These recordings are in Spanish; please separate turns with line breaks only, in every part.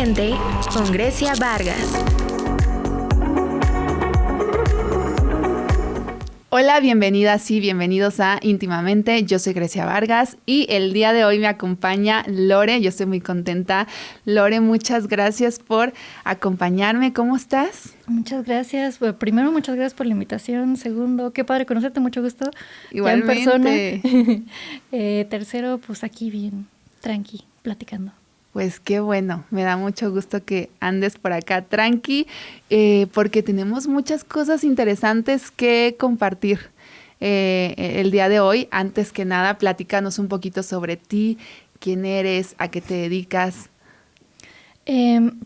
Íntimamente con Grecia Vargas.
Hola, bienvenidas y bienvenidos a Íntimamente. Yo soy Grecia Vargas y el día de hoy me acompaña Lore. Yo estoy muy contenta. Lore, muchas gracias por acompañarme. ¿Cómo estás?
Muchas gracias. Bueno, primero, muchas gracias por la invitación. Segundo, qué padre conocerte, mucho gusto.
Igualmente.
Ya en persona. Tercero, pues aquí bien, tranqui, platicando.
Pues qué bueno, me da mucho gusto que andes por acá tranqui, porque tenemos muchas cosas interesantes que compartir el día de hoy. Antes que nada, platícanos un poquito sobre ti, quién eres, a qué te dedicas.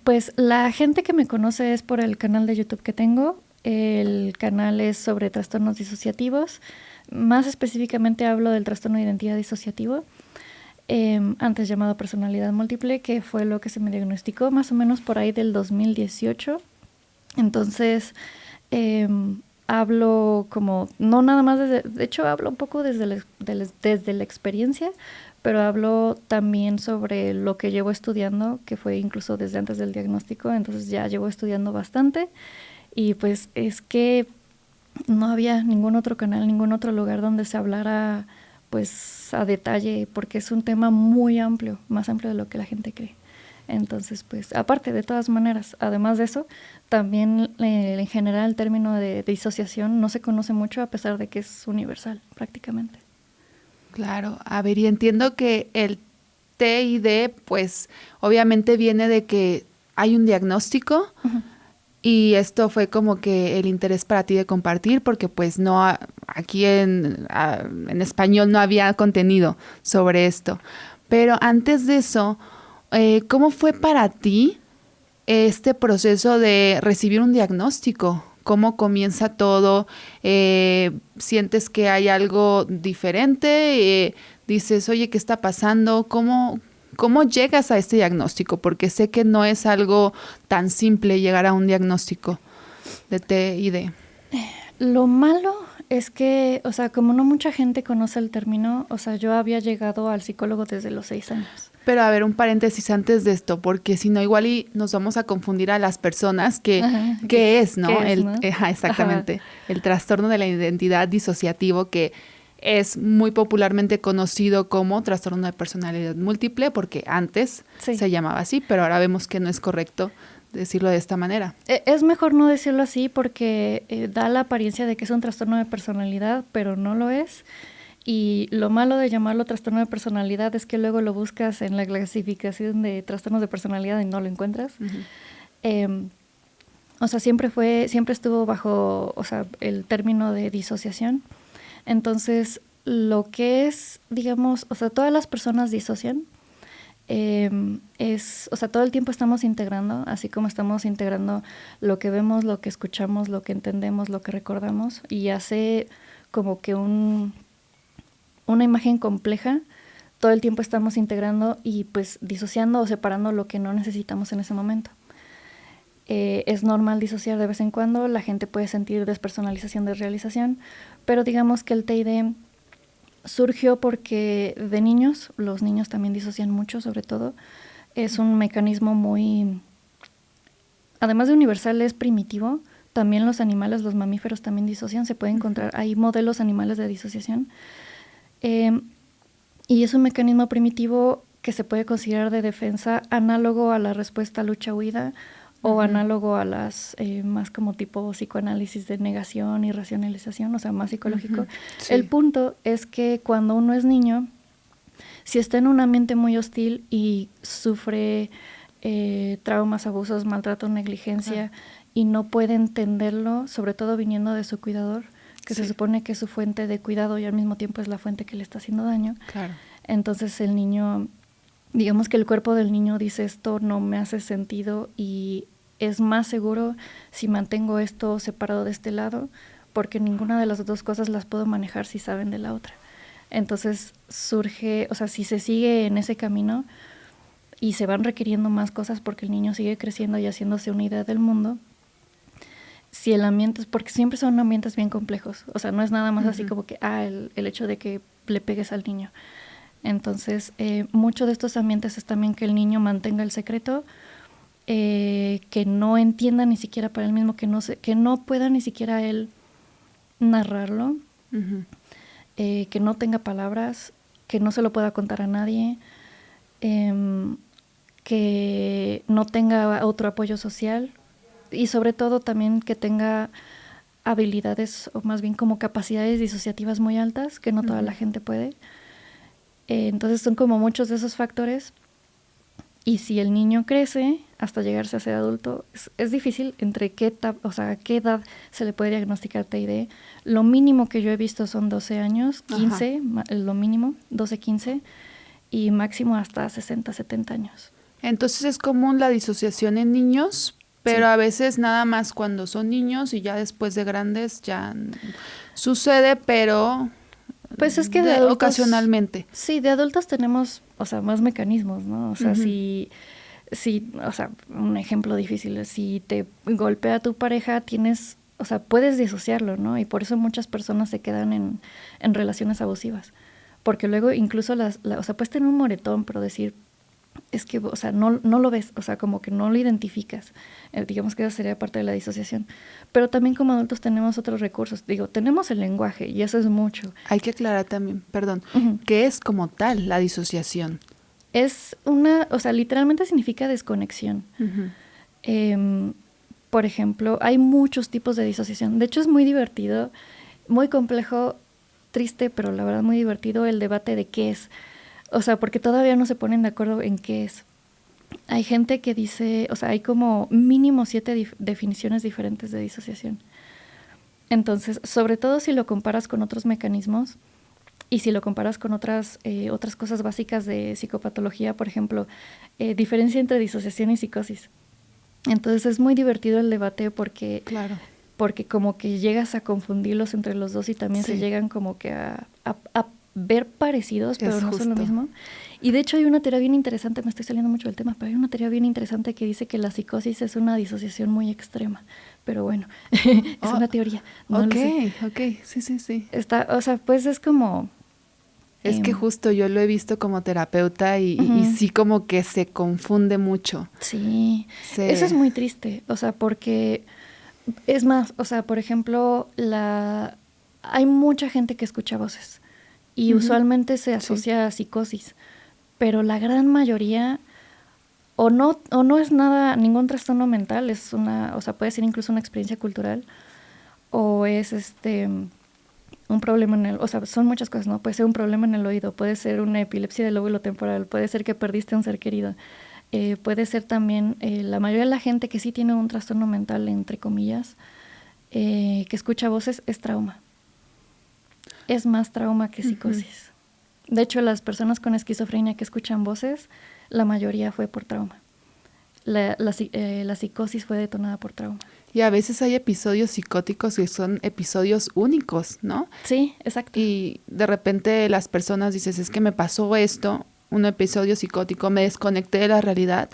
Pues la gente que me conoce es por el canal de YouTube que tengo. El canal es sobre trastornos disociativos. Más específicamente hablo del trastorno de identidad disociativo. Antes llamado personalidad múltiple, que fue lo que se me diagnosticó más o menos por ahí del 2018. Entonces, hablo como, no nada más de hecho hablo un poco desde la experiencia, pero hablo también sobre lo que llevo estudiando, que fue incluso desde antes del diagnóstico, entonces ya llevo estudiando bastante. Y pues es que no había ningún otro canal, ningún otro lugar donde se hablara pues a detalle, porque es un tema muy amplio, más amplio de lo que la gente cree. Entonces, pues, aparte, de todas maneras, además de eso, también en general el término de disociación no se conoce mucho, a pesar de que es universal, prácticamente.
Claro, a ver, y entiendo que el TID, pues, obviamente viene de que hay un diagnóstico. Uh-huh. Y esto fue como que el interés para ti de compartir, porque pues no, aquí en español no había contenido sobre esto. Pero antes de eso, ¿cómo fue para ti este proceso de recibir un diagnóstico? ¿Cómo comienza todo? ¿Sientes que hay algo diferente? ¿Dices, oye, qué está pasando? ¿Cómo llegas a este diagnóstico? Porque sé que no es algo tan simple llegar a un diagnóstico de TID.
Lo malo es que, o sea, como no mucha gente conoce el término, o sea, yo había llegado al psicólogo desde los 6 años.
Pero a ver, un paréntesis antes de esto, porque si no, igual y nos vamos a confundir a las personas ¿qué es, no?
¿Qué es, no?
Exactamente.
Ajá.
El trastorno de la identidad disociativo, que es muy popularmente conocido como trastorno de personalidad múltiple, porque antes se llamaba así, pero ahora vemos que no es correcto decirlo de esta manera.
Es mejor no decirlo así porque da la apariencia de que es un trastorno de personalidad, pero no lo es. Y lo malo de llamarlo trastorno de personalidad es que luego lo buscas en la clasificación de trastornos de personalidad y no lo encuentras. Uh-huh. O sea, siempre estuvo bajo, o sea, el término de disociación. Entonces, lo que es, digamos, o sea, todas las personas disocian. O sea, todo el tiempo estamos integrando, así como estamos integrando lo que vemos, lo que escuchamos, lo que entendemos, lo que recordamos, y hace como que una imagen compleja. Todo el tiempo estamos integrando y pues disociando o separando lo que no necesitamos en ese momento. Es normal disociar de vez en cuando, la gente puede sentir despersonalización, desrealización, pero digamos que el TID surgió porque de niños, los niños también disocian mucho, sobre todo. Es un mecanismo muy, además de universal, es primitivo. También los animales, los mamíferos también disocian, se puede encontrar, hay modelos animales de disociación. Y es un mecanismo primitivo que se puede considerar de defensa, análogo a la respuesta lucha-huida, o análogo a las más como tipo psicoanálisis de negación y racionalización, o sea, más psicológico. Uh-huh. Sí. El punto es que cuando uno es niño, si está en un ambiente muy hostil y sufre traumas, abusos, maltrato, negligencia, y no puede entenderlo, sobre todo viniendo de su cuidador, que se supone que es su fuente de cuidado y al mismo tiempo es la fuente que le está haciendo daño.
Claro.
Entonces el niño, digamos que el cuerpo del niño dice, esto no me hace sentido y es más seguro si mantengo esto separado de este lado, porque ninguna de las dos cosas las puedo manejar si saben de la otra. Entonces surge, o sea, si se sigue en ese camino y se van requiriendo más cosas porque el niño sigue creciendo y haciéndose una idea del mundo, si el ambiente, porque siempre son ambientes bien complejos, o sea, no es nada más así como que, el hecho de que le pegues al niño. Entonces, mucho de estos ambientes es también que el niño mantenga el secreto, que no entienda ni siquiera para él mismo, que no pueda ni siquiera él narrarlo,
Ujú.
Que no tenga palabras, que no se lo pueda contar a nadie, que no tenga otro apoyo social y sobre todo también que tenga habilidades o más bien como capacidades disociativas muy altas, que no toda la gente puede. Entonces son como muchos de esos factores. Y si el niño crece hasta llegarse a ser adulto, es difícil entre qué etapa, o sea, a qué edad se le puede diagnosticar TID. Lo mínimo que yo he visto son 12 años, 15, lo mínimo, 12, 15, y máximo hasta 60, 70 años.
Entonces es común la disociación en niños, pero
Sí.
a veces nada más cuando son niños y ya después de grandes ya sucede, pero
Pues es que de adultos,
ocasionalmente.
sí, de adultos tenemos, o sea, más mecanismos, ¿no? O sea,
Ujú.
si, o sea, un ejemplo difícil, si te golpea tu pareja, tienes, o sea, puedes disociarlo, ¿no? Y por eso muchas personas se quedan en relaciones abusivas. Porque luego incluso o sea, puedes tener un moretón, pero decir, es que, o sea, no lo ves, o sea, como que no lo identificas. Digamos que esa sería parte de la disociación. Pero también como adultos tenemos otros recursos. Digo, tenemos el lenguaje y eso es mucho.
Hay que aclarar también, perdón,
Ujú.
¿qué es como tal la disociación?
Es o sea, literalmente significa desconexión.
Ujú.
Por ejemplo, hay muchos tipos de disociación. De hecho, es muy divertido, muy complejo, triste, pero la verdad muy divertido el debate de qué es. O sea, porque todavía no se ponen de acuerdo en qué es. Hay gente que dice, o sea, hay como mínimo 7 definiciones diferentes de disociación. Entonces, sobre todo si lo comparas con otros mecanismos y si lo comparas con otras cosas básicas de psicopatología, por ejemplo, diferencia entre disociación y psicosis. Entonces es muy divertido el debate porque,
Claro.
porque como que llegas a confundirlos entre los dos y también se
Sí.
llegan como que a ver parecidos, pero
Es
no son lo
justo.
mismo. Y de hecho hay una teoría bien interesante, me estoy saliendo mucho del tema, pero hay una teoría bien interesante que dice que la psicosis es una disociación muy extrema. Pero bueno, es una teoría, no lo sé.
Ok, sí, sí, sí.
O sea, pues es como...
Es que justo yo lo he visto como terapeuta y
Ujú.
sí como que se confunde mucho.
Sí, eso es muy triste, o sea, porque es más, o sea, por ejemplo, hay mucha gente que escucha voces y
Ujú.
usualmente se asocia a psicosis, pero la gran mayoría o no es nada, ningún trastorno mental, o sea, puede ser incluso una experiencia cultural o es un problema o sea, son muchas cosas, ¿no? Puede ser un problema en el oído, puede ser una epilepsia del lóbulo temporal, puede ser que perdiste a un ser querido, puede ser también la mayoría de la gente que sí tiene un trastorno mental, entre comillas, que escucha voces, es trauma. Es más trauma que psicosis. De hecho, las personas con esquizofrenia que escuchan voces, la mayoría fue por trauma. La psicosis fue detonada por trauma.
Y a veces hay episodios psicóticos que son episodios únicos, ¿no?
Sí, exacto.
Y de repente las personas dices, es que me pasó esto, un episodio psicótico, me desconecté de la realidad,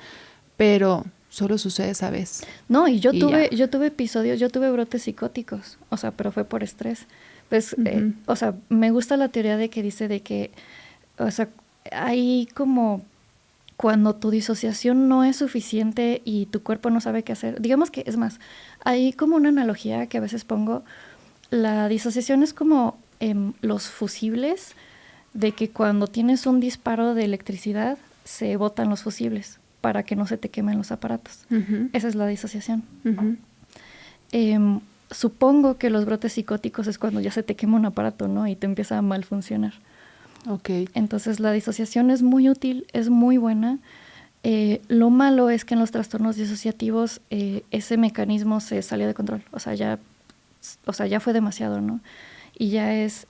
pero solo sucede esa vez.
No, y yo
Y
tuve episodios, yo tuve brotes psicóticos, o sea, pero fue por estrés. Pues, o sea, me gusta la teoría de que dice de que, o sea, hay como cuando tu disociación no es suficiente y tu cuerpo no sabe qué hacer. Digamos que, es más, hay como una analogía que a veces pongo, la disociación es como los fusibles, de que cuando tienes un disparo de electricidad, se botan los fusibles para que no se te quemen los aparatos. Esa es la disociación. Supongo que los brotes psicóticos es cuando ya se te quema un aparato, ¿no? Y te empieza a mal funcionar.
Ok.
Entonces la disociación es muy útil, es muy buena. Lo malo es que en los trastornos disociativos ese mecanismo se salió de control. O sea, ya fue demasiado, ¿no? Y ya es...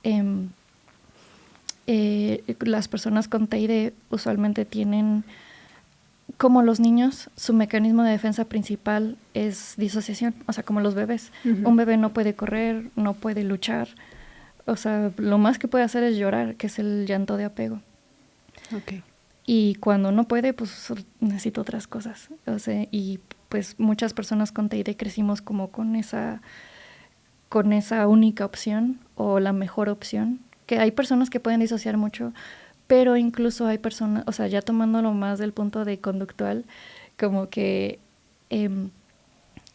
las personas con TID usualmente tienen, como los niños, su mecanismo de defensa principal es disociación, o sea, como los bebés. Un bebé no puede correr, no puede luchar, o sea, lo más que puede hacer es llorar, que es el llanto de apego.
Ok.
Y cuando no puede, pues necesita otras cosas. O sea, y pues muchas personas con TID crecimos como con esa única opción o la mejor opción, que hay personas que pueden disociar mucho, pero incluso hay personas, o sea, ya tomándolo más del punto de conductual, como que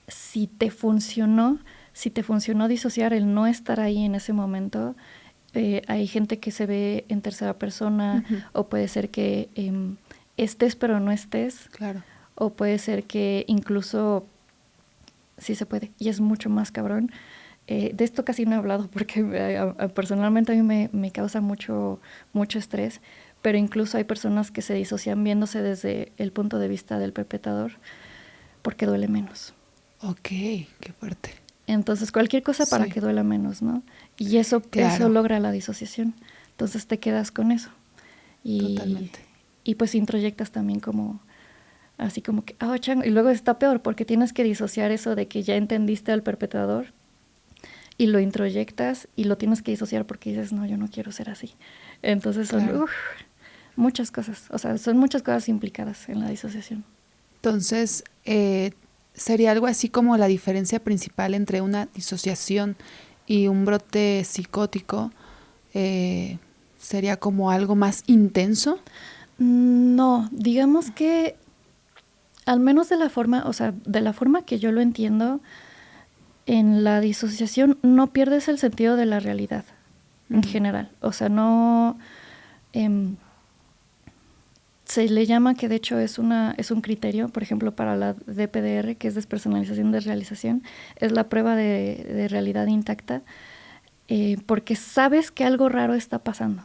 si te funcionó disociar, el no estar ahí en ese momento. Hay gente que se ve en tercera persona, o puede ser que estés pero no estés.
Claro.
O puede ser que incluso, sí se puede, y es mucho más cabrón. De esto casi no he hablado porque personalmente a mí me causa mucho estrés, pero incluso hay personas que se disocian viéndose desde el punto de vista del perpetrador porque duele menos.
Ok, qué fuerte.
Entonces, cualquier cosa para que duela menos, ¿no? Y eso logra la disociación. Entonces, te quedas con eso.
Totalmente.
Y pues introyectas también como, así como que, chango. Y luego está peor porque tienes que disociar eso de que ya entendiste al perpetrador y lo introyectas y lo tienes que disociar porque dices, no, yo no quiero ser así. Entonces, son muchas cosas. O sea, son muchas cosas implicadas en la disociación.
Entonces, sería algo así como la diferencia principal entre una disociación y un brote psicótico, sería como algo más intenso.
No, digamos que al menos de la forma que yo lo entiendo, en la disociación no pierdes el sentido de la realidad en general. O sea, no se le llama, que de hecho es un criterio, por ejemplo, para la DPDR, que es despersonalización de realización, es la prueba de realidad intacta, porque sabes que algo raro está pasando.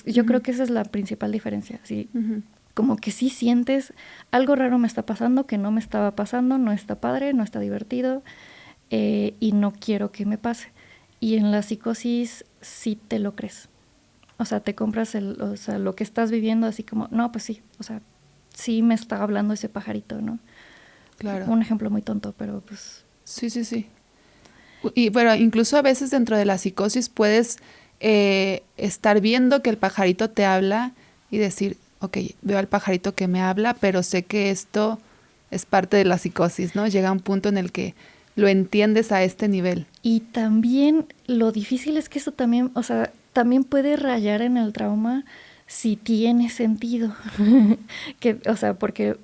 Yo creo que esa es la principal diferencia. ¿Sí? Como que sí sientes, algo raro me está pasando, que no me estaba pasando, no está padre, no está divertido, y no quiero que me pase. Y en la psicosis sí te lo crees. O sea, te compras lo que estás viviendo así como, no, pues sí, o sea, sí me está hablando ese pajarito, ¿no?
Claro.
Un ejemplo muy tonto, pero pues...
Sí. Y bueno, incluso a veces dentro de la psicosis puedes estar viendo que el pajarito te habla y decir, ok, veo al pajarito que me habla, pero sé que esto es parte de la psicosis, ¿no? Llega un punto en el que lo entiendes a este nivel.
Y también lo difícil es que eso también, o sea, también puede rayar en el trauma si tiene sentido. O sea, porque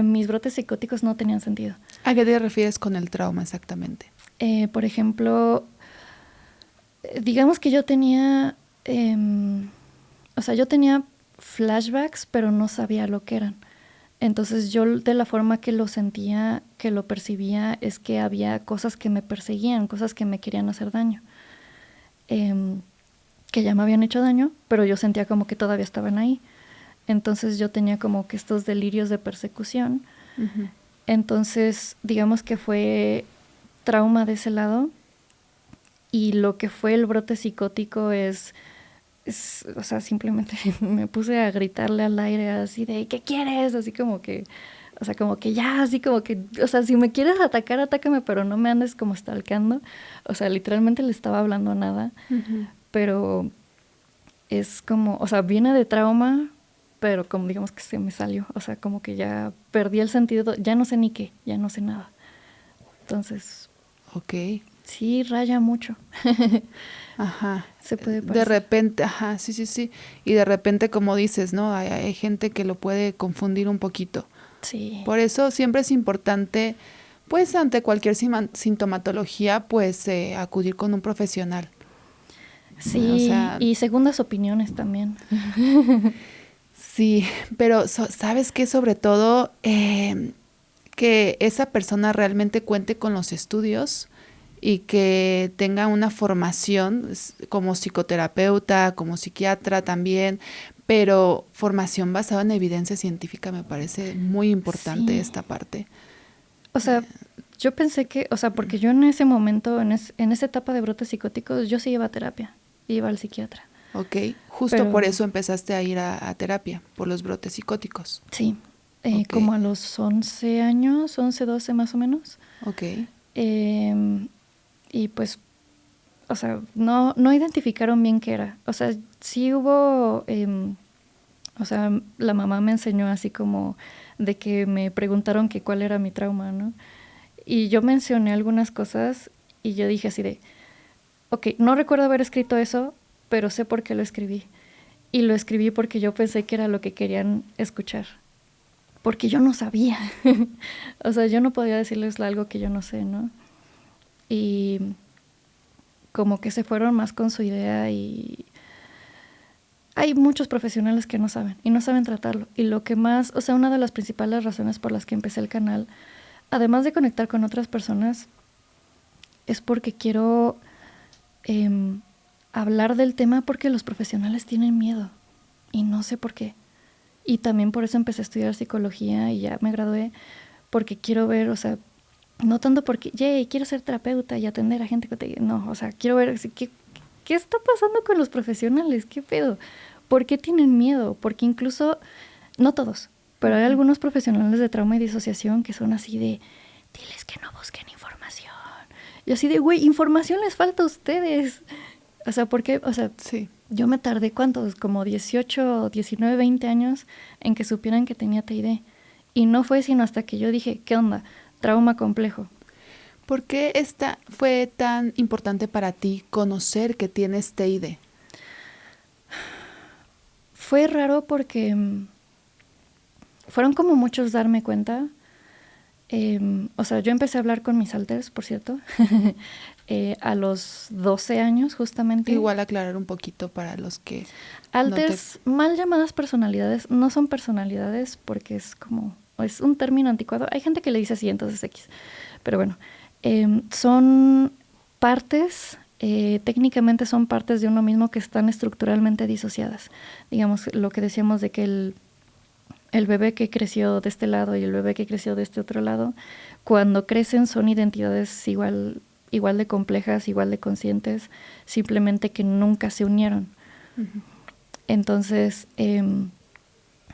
mis brotes psicóticos no tenían sentido.
¿A qué te refieres con el trauma exactamente?
Por ejemplo, digamos que yo tenía, yo tenía flashbacks, pero no sabía lo que eran. Entonces yo de la forma que lo sentía, que lo percibía, es que había cosas que me perseguían, cosas que me querían hacer daño, que ya me habían hecho daño, pero yo sentía como que todavía estaban ahí. Entonces yo tenía como que estos delirios de persecución. Entonces digamos que fue trauma de ese lado, y lo que fue el brote psicótico es, o sea, simplemente me puse a gritarle al aire así de, ¿qué quieres? Así como que, o sea, como que ya, así como que, o sea, si me quieres atacar, atácame, pero no me andes como stalkeando. O sea, literalmente le estaba hablando a nada, pero es como, o sea, viene de trauma, pero como digamos que se me salió, o sea, como que ya perdí el sentido, ya no sé ni qué, ya no sé nada. Entonces...
Ok.
Sí, raya mucho.
Ajá.
Se puede parecer.
De repente, ajá, sí. Y de repente, como dices, ¿no? Hay gente que lo puede confundir un poquito.
Sí.
Por eso siempre es importante, pues, ante cualquier sintomatología, pues, acudir con un profesional.
Sí,
o sea,
y segundas opiniones también.
Sí, pero ¿sabes qué? Sobre todo, que esa persona realmente cuente con los estudios y que tenga una formación como psicoterapeuta, como psiquiatra también, pero formación basada en evidencia científica. Me parece muy importante esta parte.
O sea, yo pensé que, o sea, porque yo en ese momento, en esa etapa de brotes psicóticos, yo sí iba a terapia, iba al psiquiatra.
Ok, justo por eso empezaste a ir a terapia, por los brotes psicóticos.
Sí,
Okay.
Como a los 11 años, 11, 12 más o menos.
Ok.
Y pues, o sea, no identificaron bien qué era. O sea, sí hubo, o sea, la mamá me enseñó así como de que me preguntaron que cuál era mi trauma, ¿no? Y yo mencioné algunas cosas y yo dije así de, ok, no recuerdo haber escrito eso, pero sé por qué lo escribí. Y lo escribí porque yo pensé que era lo que querían escuchar. porque yo no sabía. O sea, yo no podía decirles algo que yo no sé, ¿no? Y como que se fueron más con su idea y hay muchos profesionales que no saben y no saben tratarlo. Y lo que más, o sea, una de las principales razones por las que empecé el canal, además de conectar con otras personas, es porque quiero hablar del tema porque los profesionales tienen miedo y no sé por qué. Y también por eso empecé a estudiar psicología y ya me gradué, porque quiero ver, o sea, no tanto porque, quiero ser terapeuta y atender a gente que te... No, o sea, quiero ver qué está pasando con los profesionales, qué pedo, por qué tienen miedo, porque incluso, no todos, pero hay algunos profesionales de trauma y disociación que son así de, diles que no busquen información. Y así de, güey, información les falta a ustedes. O sea, ¿por qué? O sea,
Sí.
yo me tardé, ¿cuántos? Como 18, 19, 20 años en que supieran que tenía TID. Y no fue sino hasta que yo dije, ¿qué onda? Trauma complejo.
¿Por qué fue tan importante para ti conocer que tienes TID?
Fue raro porque fueron como muchos darme cuenta. O sea, yo empecé a hablar con mis alters, por cierto, a los 12 años justamente.
Igual aclarar un poquito para los que...
Alters, mal llamadas personalidades, no son personalidades porque es como, es un término anticuado. Hay gente que le dice así, entonces X. Pero bueno, son partes, técnicamente son partes de uno mismo que están estructuralmente disociadas. Digamos, lo que decíamos de que el bebé que creció de este lado y el bebé que creció de este otro lado, cuando crecen son identidades igual de complejas, igual de conscientes, simplemente que nunca se unieron.
Uh-huh.
Entonces,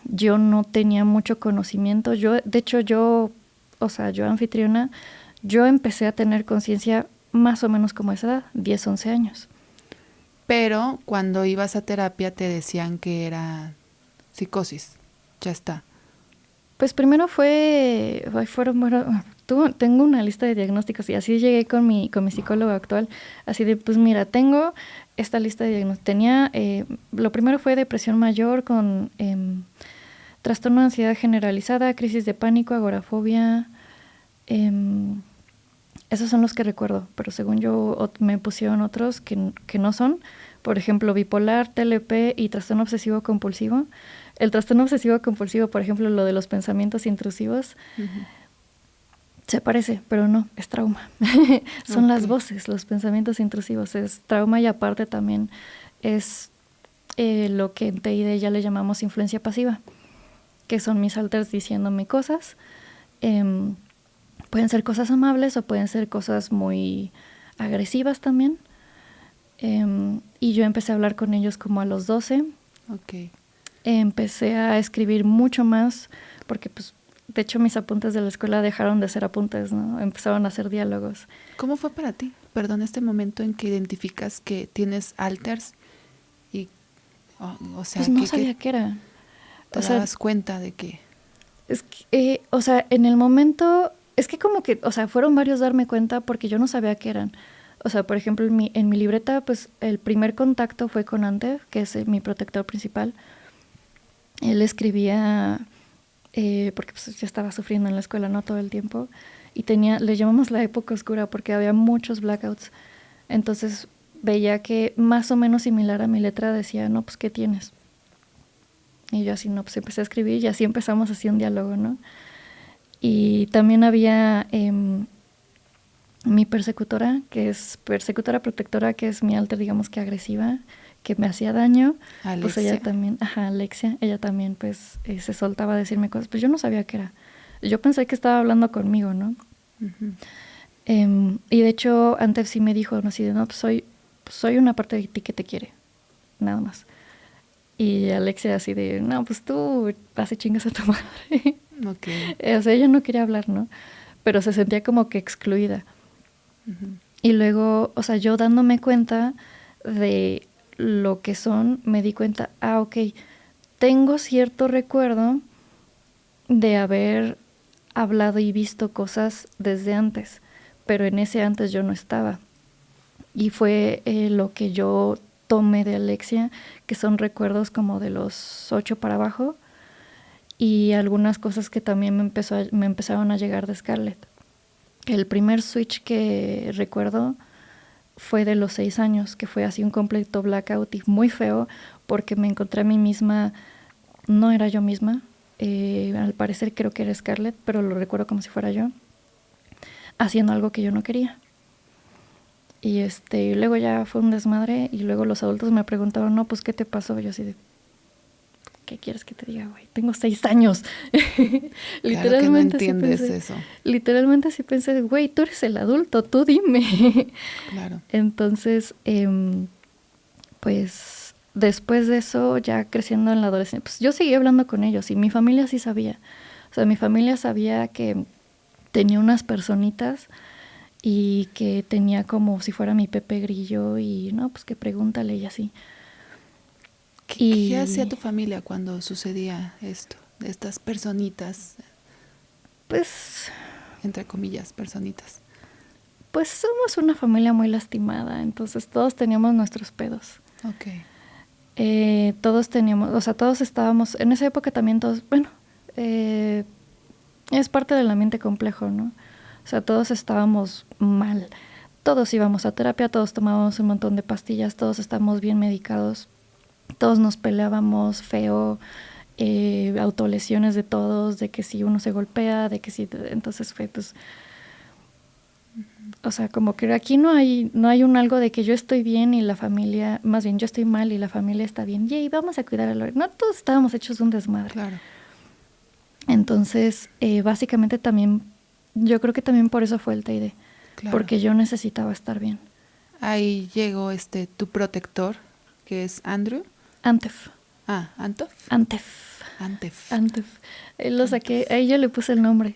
yo no tenía mucho conocimiento. De hecho, yo anfitriona, yo empecé a tener conciencia más o menos como a esa edad, 10, 11 años.
Pero cuando ibas a terapia te decían que era psicosis. Ya está.
Pues primero tengo una lista de diagnósticos y así llegué con mi psicólogo actual, así de, pues mira, tengo esta lista de diagnósticos. Tenía, lo primero fue depresión mayor con trastorno de ansiedad generalizada, crisis de pánico, agorafobia, esos son los que recuerdo, pero según yo me pusieron otros que no son, por ejemplo, bipolar, TLP y trastorno obsesivo compulsivo. El trastorno obsesivo compulsivo, por ejemplo, lo de los pensamientos intrusivos, uh-huh, se parece, pero no, es trauma. Son las voces, los pensamientos intrusivos, es trauma y aparte también es lo que en TID ya le llamamos influencia pasiva, que son mis alters diciéndome cosas. Pueden ser cosas amables o pueden ser cosas muy agresivas también. Y yo empecé a hablar con ellos como a los 12.
Okay.
Empecé a escribir mucho más porque, pues, de hecho, mis apuntes de la escuela dejaron de ser apuntes, ¿no? Empezaron a ser diálogos.
¿Cómo fue para ti? Perdón, este momento en que identificas que tienes alters y, o sea,
pues no sabía qué era.
¿Te dabas cuenta de que?
Es que, o sea, en el momento, es que como que, o sea, fueron varios darme cuenta porque yo no sabía qué eran. O sea, por ejemplo, en mi libreta, pues, el primer contacto fue con Ante, que es mi protector principal. Él escribía, porque pues yo estaba sufriendo en la escuela, no todo el tiempo, y le llamamos la época oscura porque había muchos blackouts. Entonces veía que más o menos similar a mi letra decía, no, pues, ¿qué tienes? Y yo así, no, pues empecé a escribir y así empezamos así un diálogo, ¿no? Y también había mi persecutora, que es persecutora protectora, que es mi alter, digamos que agresiva, que me hacía daño.
Alexia.
Pues ella también, Alexia, ella también pues se soltaba a decirme cosas, pues yo no sabía qué era. Yo pensé que estaba hablando conmigo, ¿no? Uh-huh. Y de hecho antes sí me dijo, no, así de, no, pues soy una parte de ti que te quiere, nada más. Y Alexia así de, no, pues tú vas y chingas a tu madre.
Okay.
O sea, ella no quería hablar, ¿no? Pero se sentía como que excluida. Uh-huh. Y luego, o sea, yo dándome cuenta de lo que son, me di cuenta, ok, tengo cierto recuerdo de haber hablado y visto cosas desde antes, pero en ese antes yo no estaba. Y fue lo que yo tomé de Alexia, que son recuerdos como de los 8 para abajo, y algunas cosas que también me empezaron a llegar de Scarlett. El primer switch que recuerdo fue de los 6 años, que fue así un completo blackout y muy feo, porque me encontré a mí misma, no era yo misma, al parecer creo que era Scarlett, pero lo recuerdo como si fuera yo, haciendo algo que yo no quería. Y luego ya fue un desmadre, y luego los adultos me preguntaron, no, pues, ¿qué te pasó? Yo así de, ¿qué quieres que te diga, güey? Tengo 6 años.
Claro que no entiendes eso.
Literalmente sí pensé, güey, tú eres el adulto, tú dime.
Claro.
Entonces, pues, después de eso, ya creciendo en la adolescencia, pues yo seguí hablando con ellos, y mi familia sí sabía. O sea, mi familia sabía que tenía unas personitas y que tenía como si fuera mi Pepe Grillo, y no, pues que pregúntale y así.
¿Qué hacía tu familia cuando sucedía esto? Estas personitas,
pues,
entre comillas, personitas.
Pues somos una familia muy lastimada, entonces todos teníamos nuestros pedos.
Ok.
Todos teníamos, o sea, todos estábamos, en esa época también todos, bueno, es parte del ambiente complejo, ¿no? O sea, todos estábamos mal, todos íbamos a terapia, todos tomábamos un montón de pastillas, todos estábamos bien medicados, todos nos peleábamos feo, autolesiones de todos, de que si uno se golpea, de que si, entonces fue pues, o sea, como que aquí no hay un algo de que yo estoy bien y la familia, más bien yo estoy mal y la familia está bien, yay, vamos a cuidar a Lore. No, todos estábamos hechos de un desmadre.
Claro.
Entonces, básicamente también, yo creo que también por eso fue el TID,
Claro.
porque yo necesitaba estar bien.
Ahí llegó tu protector, que es Andrew.
Antef.
Antef.
Lo saqué, ahí yo le puse el nombre,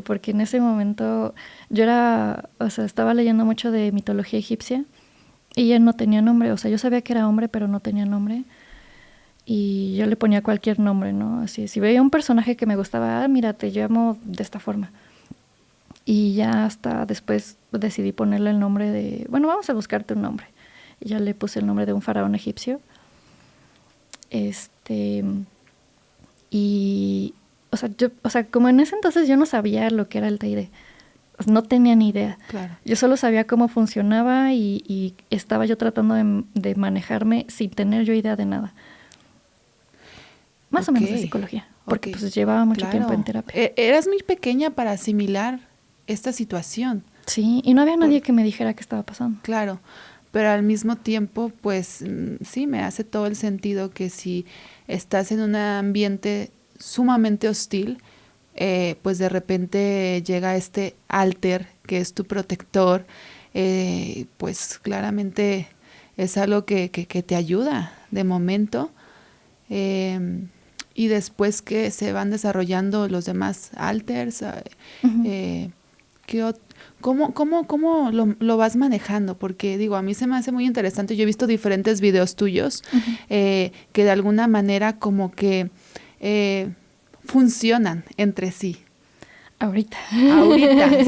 porque en ese momento yo estaba leyendo mucho de mitología egipcia y él no tenía nombre, o sea, yo sabía que era hombre, pero no tenía nombre. Y yo le ponía cualquier nombre, ¿no? Así, si veía un personaje que me gustaba, mira, te llamo de esta forma. Y ya hasta después decidí ponerle el nombre de, bueno, vamos a buscarte un nombre. Y ya le puse el nombre de un faraón egipcio. Y, como en ese entonces yo no sabía lo que era el TID. No tenía ni idea.
Claro.
Yo solo sabía cómo funcionaba y estaba yo tratando de manejarme sin tener yo idea de nada. Más o menos de psicología, porque pues llevaba mucho tiempo en terapia.
Eras muy pequeña para asimilar esta situación.
Sí, y no había nadie que me dijera qué estaba pasando.
Claro, pero al mismo tiempo, pues sí, me hace todo el sentido que si estás en un ambiente sumamente hostil, pues de repente llega este alter que es tu protector, pues claramente es algo que te ayuda de momento. Y después que se van desarrollando los demás alters, ¿cómo lo vas manejando? Porque digo, a mí se me hace muy interesante. Yo he visto diferentes videos tuyos que de alguna manera como que funcionan entre sí.
Ahorita,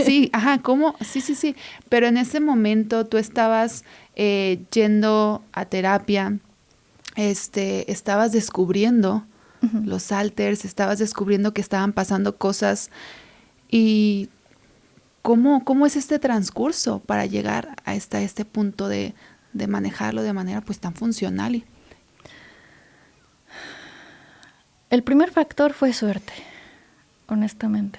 sí, ¿cómo? Sí. Pero en ese momento tú estabas yendo a terapia, estabas descubriendo los alters, estabas descubriendo que estaban pasando cosas y ¿cómo es este transcurso para llegar hasta este punto de manejarlo de manera pues tan funcional?
El primer factor fue suerte, honestamente.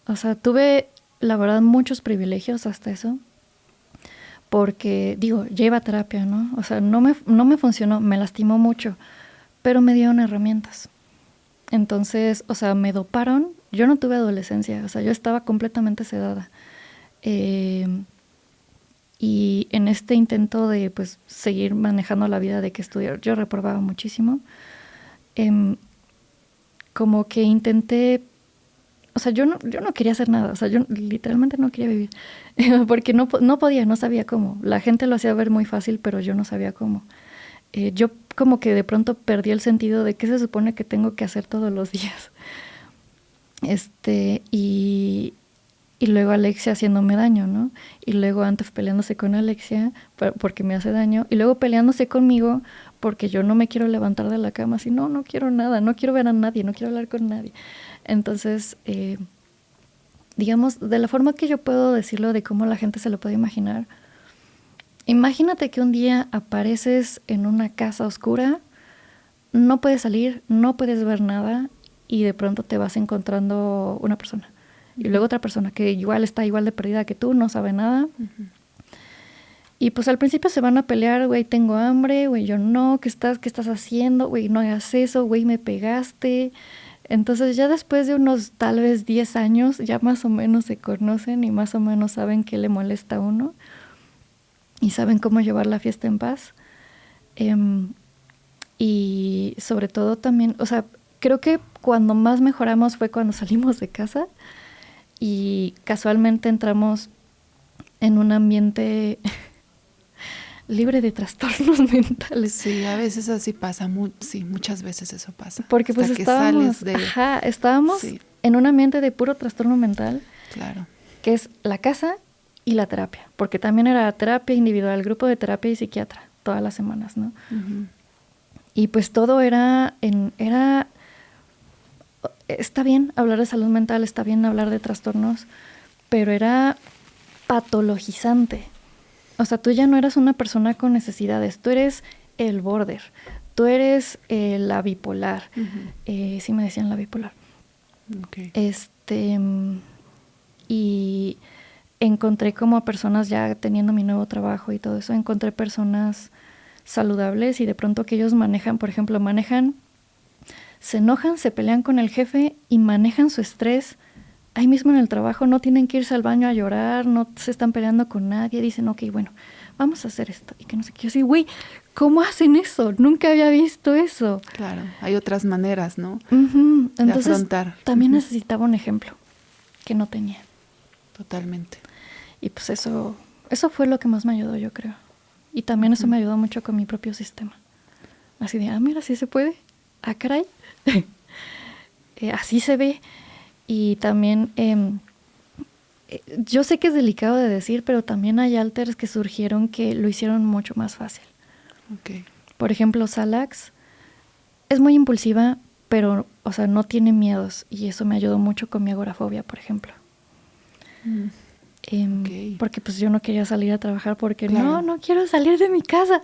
O sea, tuve, la verdad, muchos privilegios hasta eso, porque, digo, ya iba a terapia, ¿no? O sea, no me funcionó, me lastimó mucho, pero me dieron herramientas. Entonces, o sea, me doparon. Yo no tuve adolescencia, o sea, yo estaba completamente sedada. Y en este intento de, pues, seguir manejando la vida de que estudiar, yo reprobaba muchísimo. Como que intenté, o sea, yo no quería hacer nada, o sea, yo literalmente no quería vivir, porque no podía, no sabía cómo. La gente lo hacía ver muy fácil, pero yo no sabía cómo. Yo como que de pronto perdí el sentido de qué se supone que tengo que hacer todos los días. Y luego Alexia haciéndome daño, ¿no? Y luego Antef peleándose con Alexia porque me hace daño. Y luego peleándose conmigo porque yo no me quiero levantar de la cama así, no quiero nada, no quiero ver a nadie, no quiero hablar con nadie. Entonces, digamos, de la forma que yo puedo decirlo, de cómo la gente se lo puede imaginar, imagínate que un día apareces en una casa oscura, no puedes salir, no puedes ver nada y de pronto te vas encontrando una persona y luego otra persona que igual está igual de perdida que tú, no sabe nada. Uh-huh. Y pues al principio se van a pelear, güey, tengo hambre, güey, yo no, ¿qué estás haciendo? Güey, no hagas eso, güey, me pegaste. Entonces ya después de unos tal vez 10 años ya más o menos se conocen y más o menos saben qué le molesta a uno y saben cómo llevar la fiesta en paz. Y sobre todo también, o sea, creo que cuando más mejoramos fue cuando salimos de casa y casualmente entramos en un ambiente libre de trastornos mentales.
Sí, a veces así pasa, sí, muchas veces eso pasa.
Porque pues estábamos sí. en un ambiente de puro trastorno mental.
Claro.
Que es la casa y la terapia, porque también era terapia individual, grupo de terapia y psiquiatra, todas las semanas, ¿no? Uh-huh. Y pues todo está bien hablar de salud mental, está bien hablar de trastornos, pero era patologizante. O sea, tú ya no eras una persona con necesidades, tú eres el border, tú eres la bipolar. Uh-huh. Sí me decían la bipolar.
Okay.
Y encontré como a personas ya teniendo mi nuevo trabajo y todo eso, encontré personas saludables y de pronto que ellos manejan, por ejemplo, se enojan, se pelean con el jefe y manejan su estrés ahí mismo en el trabajo, no tienen que irse al baño a llorar, no se están peleando con nadie, dicen, ok, bueno, vamos a hacer esto. Y que no sé qué, yo sí, güey, ¿cómo hacen eso? Nunca había visto eso.
Claro, hay otras maneras, ¿no?
Uh-huh. Entonces,
de afrontar.
También necesitaba un ejemplo que no tenía.
Totalmente.
Y pues eso fue lo que más me ayudó, yo creo. Y también eso me ayudó mucho con mi propio sistema. Así de, mira, sí se puede. Ah, caray. Así se ve. Y también, yo sé que es delicado de decir, pero también hay alters que surgieron que lo hicieron mucho más fácil.
Okay.
Por ejemplo, Salax es muy impulsiva, pero, o sea, no tiene miedos. Y eso me ayudó mucho con mi agorafobia, por ejemplo. Okay. Porque pues yo no quería salir a trabajar porque claro. no quiero salir de mi casa.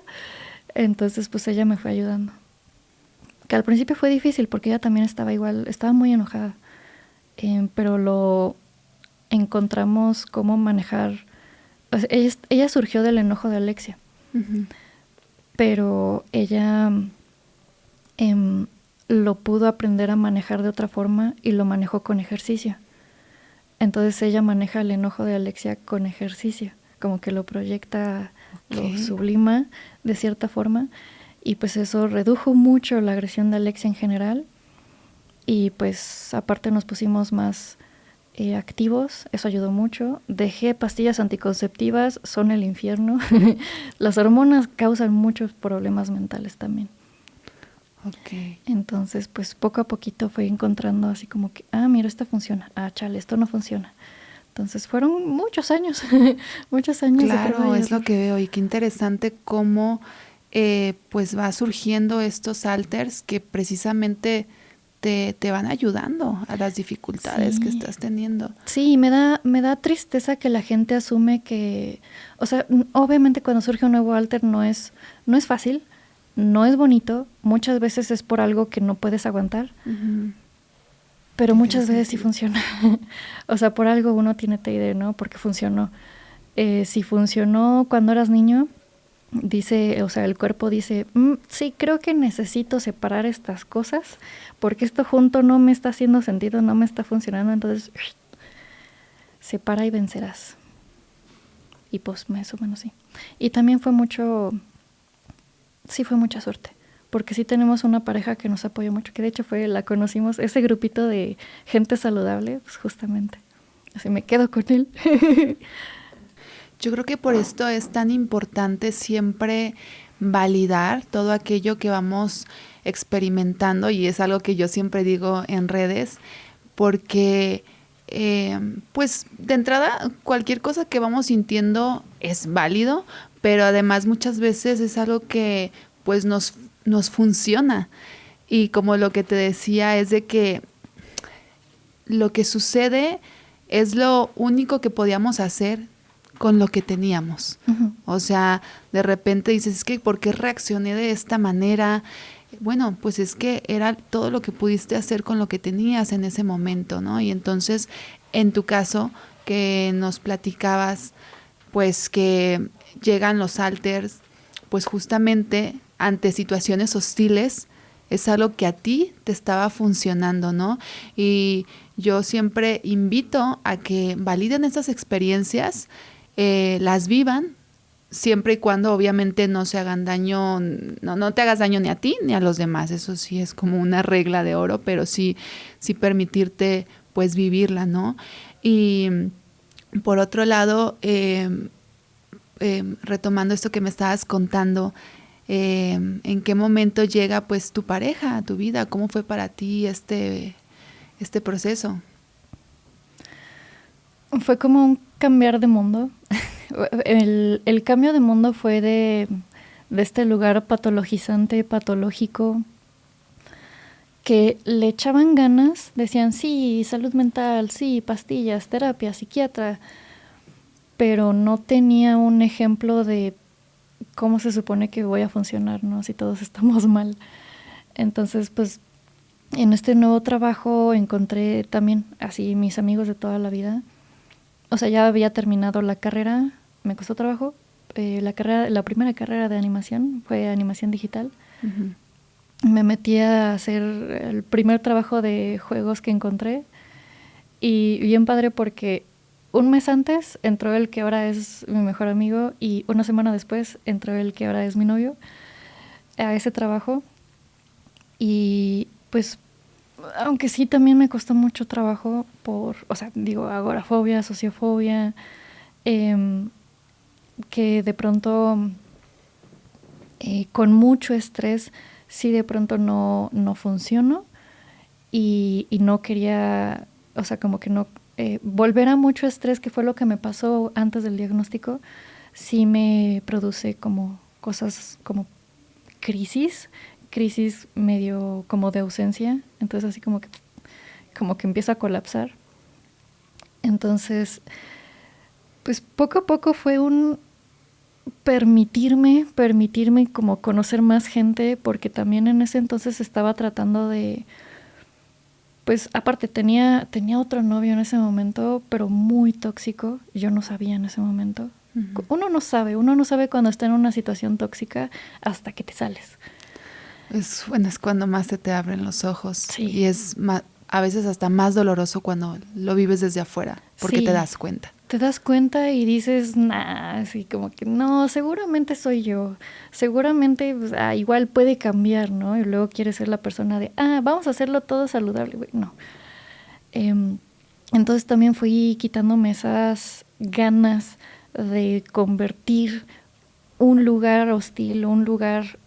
Entonces pues ella me fue ayudando. Que al principio fue difícil porque ella también estaba igual, estaba muy enojada. Pero lo encontramos cómo manejar. O sea, ella surgió del enojo de Alexia. Uh-huh. Pero ella lo pudo aprender a manejar de otra forma y lo manejó con ejercicio. Entonces ella maneja el enojo de Alexia con ejercicio, como que lo proyecta, okay. Lo sublima de cierta forma, y pues eso redujo mucho la agresión de Alexia en general, y pues aparte nos pusimos más activos, eso ayudó mucho. Dejé pastillas anticonceptivas, son el infierno. Las hormonas causan muchos problemas mentales también.
Okay.
Entonces, pues poco a poquito fui encontrando así como que, mira, esto funciona, chale, esto no funciona. Entonces fueron muchos años, muchos años.
Claro, es lo que veo y qué interesante cómo pues va surgiendo estos alters que precisamente te van ayudando a las dificultades sí. que estás teniendo.
Sí, me da tristeza que la gente asume que, o sea, obviamente cuando surge un nuevo alter no es fácil. No es bonito, muchas veces es por algo que no puedes aguantar, uh-huh. pero muchas veces sí funciona. O sea, por algo uno tiene TID, ¿no? Porque funcionó. Si funcionó cuando eras niño, dice, o sea, el cuerpo dice, sí, creo que necesito separar estas cosas, porque esto junto no me está haciendo sentido, no me está funcionando, entonces separa y vencerás. Y pues más o menos sí. Y también fue mucha suerte, porque sí tenemos una pareja que nos apoyó mucho, que de hecho la conocimos, ese grupito de gente saludable, pues justamente, así me quedo con él.
Yo creo que por esto es tan importante siempre validar todo aquello que vamos experimentando, y es algo que yo siempre digo en redes, porque pues de entrada cualquier cosa que vamos sintiendo es válido, pero además muchas veces es algo que pues nos nos funciona. Y como lo que te decía es de que lo que sucede es lo único que podíamos hacer con lo que teníamos.
Ujú.
O sea, de repente dices, es que ¿por qué reaccioné de esta manera? Bueno, pues es que era todo lo que pudiste hacer con lo que tenías en ese momento, ¿no? Y entonces, en tu caso, que nos platicabas, pues que llegan los alters, pues justamente ante situaciones hostiles, es algo que a ti te estaba funcionando, ¿no? Y yo siempre invito a que validen esas experiencias, las vivan, siempre y cuando obviamente no se hagan daño, no te hagas daño ni a ti ni a los demás. Eso sí es como una regla de oro, pero sí permitirte pues vivirla, ¿no? Y por otro lado, retomando esto que me estabas contando, ¿en qué momento llega pues tu pareja a tu vida? ¿Cómo fue para ti este proceso?
Fue como un cambiar de mundo. El cambio de mundo fue de este lugar patologizante, patológico, que le echaban ganas, decían sí, salud mental, sí, pastillas, terapia, psiquiatra, pero no tenía un ejemplo de cómo se supone que voy a funcionar, ¿no? Si todos estamos mal. Entonces, pues, en este nuevo trabajo encontré también así mis amigos de toda la vida. O sea, ya había terminado la carrera, me costó trabajo. La primera carrera de animación fue animación digital. Uh-huh. Me metí a hacer el primer trabajo de juegos que encontré. Y bien padre porque un mes antes entró el que ahora es mi mejor amigo y una semana después entró el que ahora es mi novio a ese trabajo. Y pues, aunque sí también me costó mucho trabajo agorafobia, sociofobia, que de pronto con mucho estrés sí de pronto no funcionó y no quería, o sea, como que no volver a mucho estrés, que fue lo que me pasó antes del diagnóstico, sí me produce como cosas como crisis medio como de ausencia, entonces así como que empiezo a colapsar. Entonces, pues poco a poco fue un permitirme como conocer más gente, porque también en ese entonces estaba tratando de, pues aparte tenía otro novio en ese momento, pero muy tóxico, yo no sabía en ese momento. Uh-huh. Uno no sabe cuando está en una situación tóxica hasta que te sales.
Es cuando más te abren los ojos.
Sí.
Y es a veces hasta más doloroso cuando lo vives desde afuera, porque sí, te das cuenta.
Te das cuenta y dices, así como que no, seguramente soy yo, seguramente pues, igual puede cambiar, ¿no? Y luego quieres ser la persona de, vamos a hacerlo todo saludable, güey, no. Entonces también fui quitándome esas ganas de convertir un lugar hostil, un lugar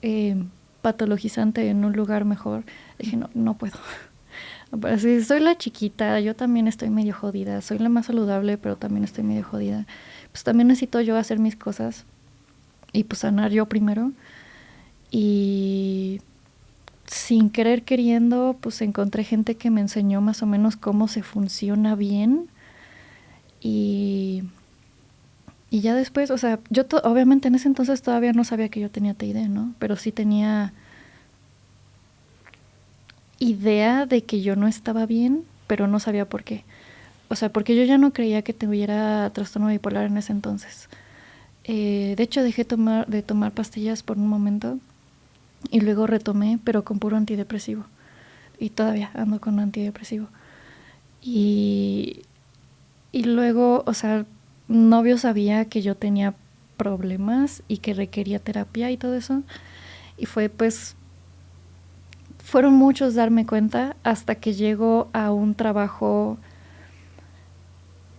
patologizante en un lugar mejor. Dije, no puedo. Pero si soy la chiquita, yo también estoy medio jodida. Soy la más saludable, pero también estoy medio jodida. Pues también necesito yo hacer mis cosas y pues sanar yo primero. Y sin querer queriendo, pues encontré gente que me enseñó más o menos cómo se funciona bien. Y ya después, o sea, yo obviamente en ese entonces todavía no sabía que yo tenía TID, ¿no? Pero sí tenía idea de que yo no estaba bien, pero no sabía por qué. O sea, porque yo ya no creía que tuviera trastorno bipolar en ese entonces. De hecho, dejé de tomar pastillas por un momento y luego retomé, pero con puro antidepresivo. Y todavía ando con antidepresivo. Y luego, o sea, novio sabía que yo tenía problemas y que requería terapia y todo eso. Y fue pues... Fueron muchos darme cuenta hasta que llego a un trabajo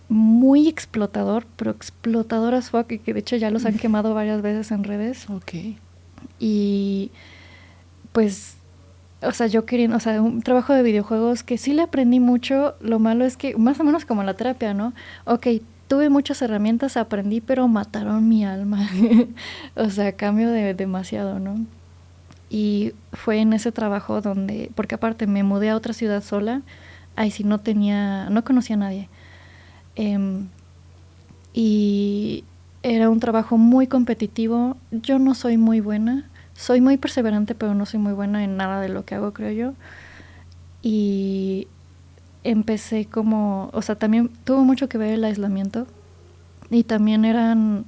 muy explotador, pero explotador as fuck, y que de hecho ya los han quemado varias veces en redes.
Okay.
Y pues, o sea, un trabajo de videojuegos que sí le aprendí mucho. Lo malo es que, más o menos como la terapia, ¿no? Ok, tuve muchas herramientas, aprendí, pero mataron mi alma. O sea, cambio de demasiado, ¿no? Y fue en ese trabajo donde, porque aparte me mudé a otra ciudad sola, ahí sí no conocía a nadie. Y era un trabajo muy competitivo. Yo no soy muy buena, soy muy perseverante, pero no soy muy buena en nada de lo que hago, creo yo. Y empecé como, o sea, también tuvo mucho que ver el aislamiento. Y también eran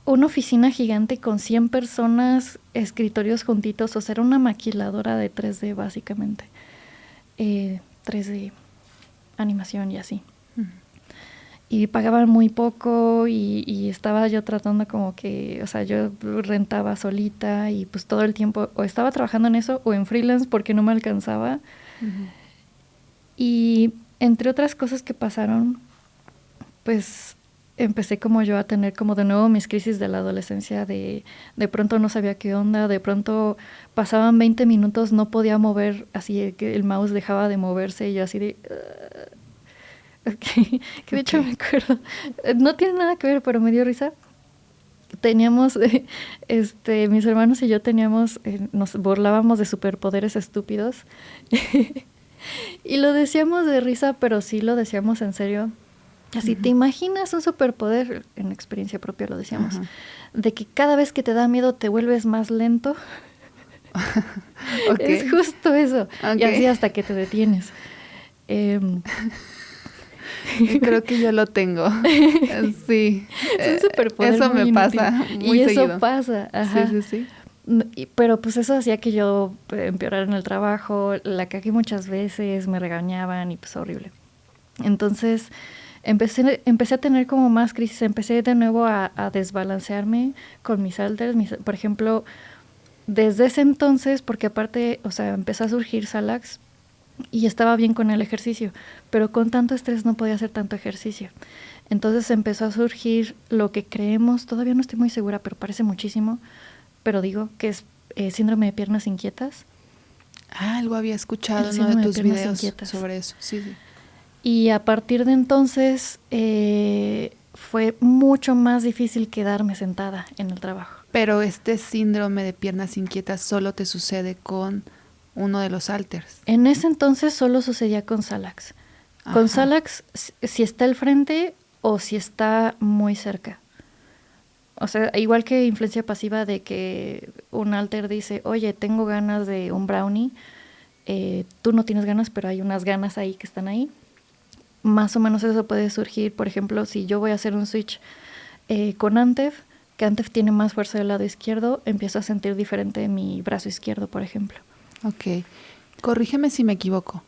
una oficina gigante con 100 personas, escritorios juntitos, o sea, era una maquiladora de 3D básicamente. 3D, animación y así. Uh-huh. Y pagaban muy poco y estaba yo tratando como que, o sea, yo rentaba solita y pues todo el tiempo o estaba trabajando en eso o en freelance porque no me alcanzaba. Uh-huh. Y entre otras cosas que pasaron, pues empecé como yo a tener como de nuevo mis crisis de la adolescencia, de pronto no sabía qué onda, de pronto pasaban 20 minutos, no podía mover, así que el mouse dejaba de moverse y yo así de... Okay. Que de hecho me acuerdo, no tiene nada que ver, pero me dio risa. Teníamos, mis hermanos y yo teníamos, nos burlábamos de superpoderes estúpidos y lo decíamos de risa, pero sí lo decíamos en serio. Así, uh-huh. ¿Te imaginas un superpoder? En experiencia propia lo decíamos, uh-huh. De que cada vez que te da miedo te vuelves más lento. Okay. Es justo eso. Okay. Y así hasta que te detienes.
Creo que yo lo tengo. Sí.
Es un superpoder.
Eso me pasa muy seguido.
Eso pasa. Ajá.
Sí.
Pero pues eso hacía que yo empeorara en el trabajo, la cagué muchas veces, me regañaban y pues horrible. Entonces empecé a tener como más crisis, empecé de nuevo a desbalancearme con mis halters. Por ejemplo, desde ese entonces, porque aparte, o sea, empezó a surgir Salax y estaba bien con el ejercicio, pero con tanto estrés no podía hacer tanto ejercicio. Entonces empezó a surgir lo que creemos, todavía no estoy muy segura, pero parece muchísimo, pero digo que es síndrome de piernas inquietas.
Algo había escuchado en uno de tus videos sobre eso. Sí.
Y a partir de entonces fue mucho más difícil quedarme sentada en el trabajo.
Pero este síndrome de piernas inquietas solo te sucede con uno de los halters.
En ese entonces solo sucedía con Salax. Ajá. Con Salax, si está al frente o si está muy cerca. O sea, igual que influencia pasiva de que un halter dice, oye, tengo ganas de un brownie, tú no tienes ganas, pero hay unas ganas ahí que están ahí. Más o menos eso puede surgir, por ejemplo, si yo voy a hacer un switch con Antef, que Antef tiene más fuerza del lado izquierdo, empiezo a sentir diferente mi brazo izquierdo, por ejemplo.
Ok, corrígeme si me equivoco.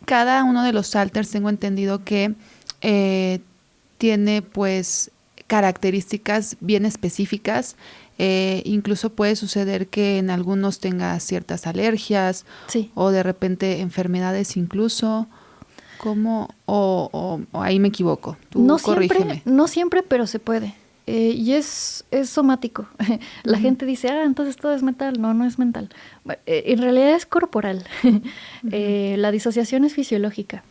Cada uno de los halters tengo entendido que tiene pues características bien específicas. Incluso puede suceder que en algunos tenga ciertas alergias, sí, o de repente enfermedades incluso. ¿Cómo? O ahí me equivoco. Tú
no
corrígeme.
No siempre, pero se puede. Y es somático. La gente dice, entonces todo es mental. No, no es mental. En realidad es corporal. La disociación es fisiológica.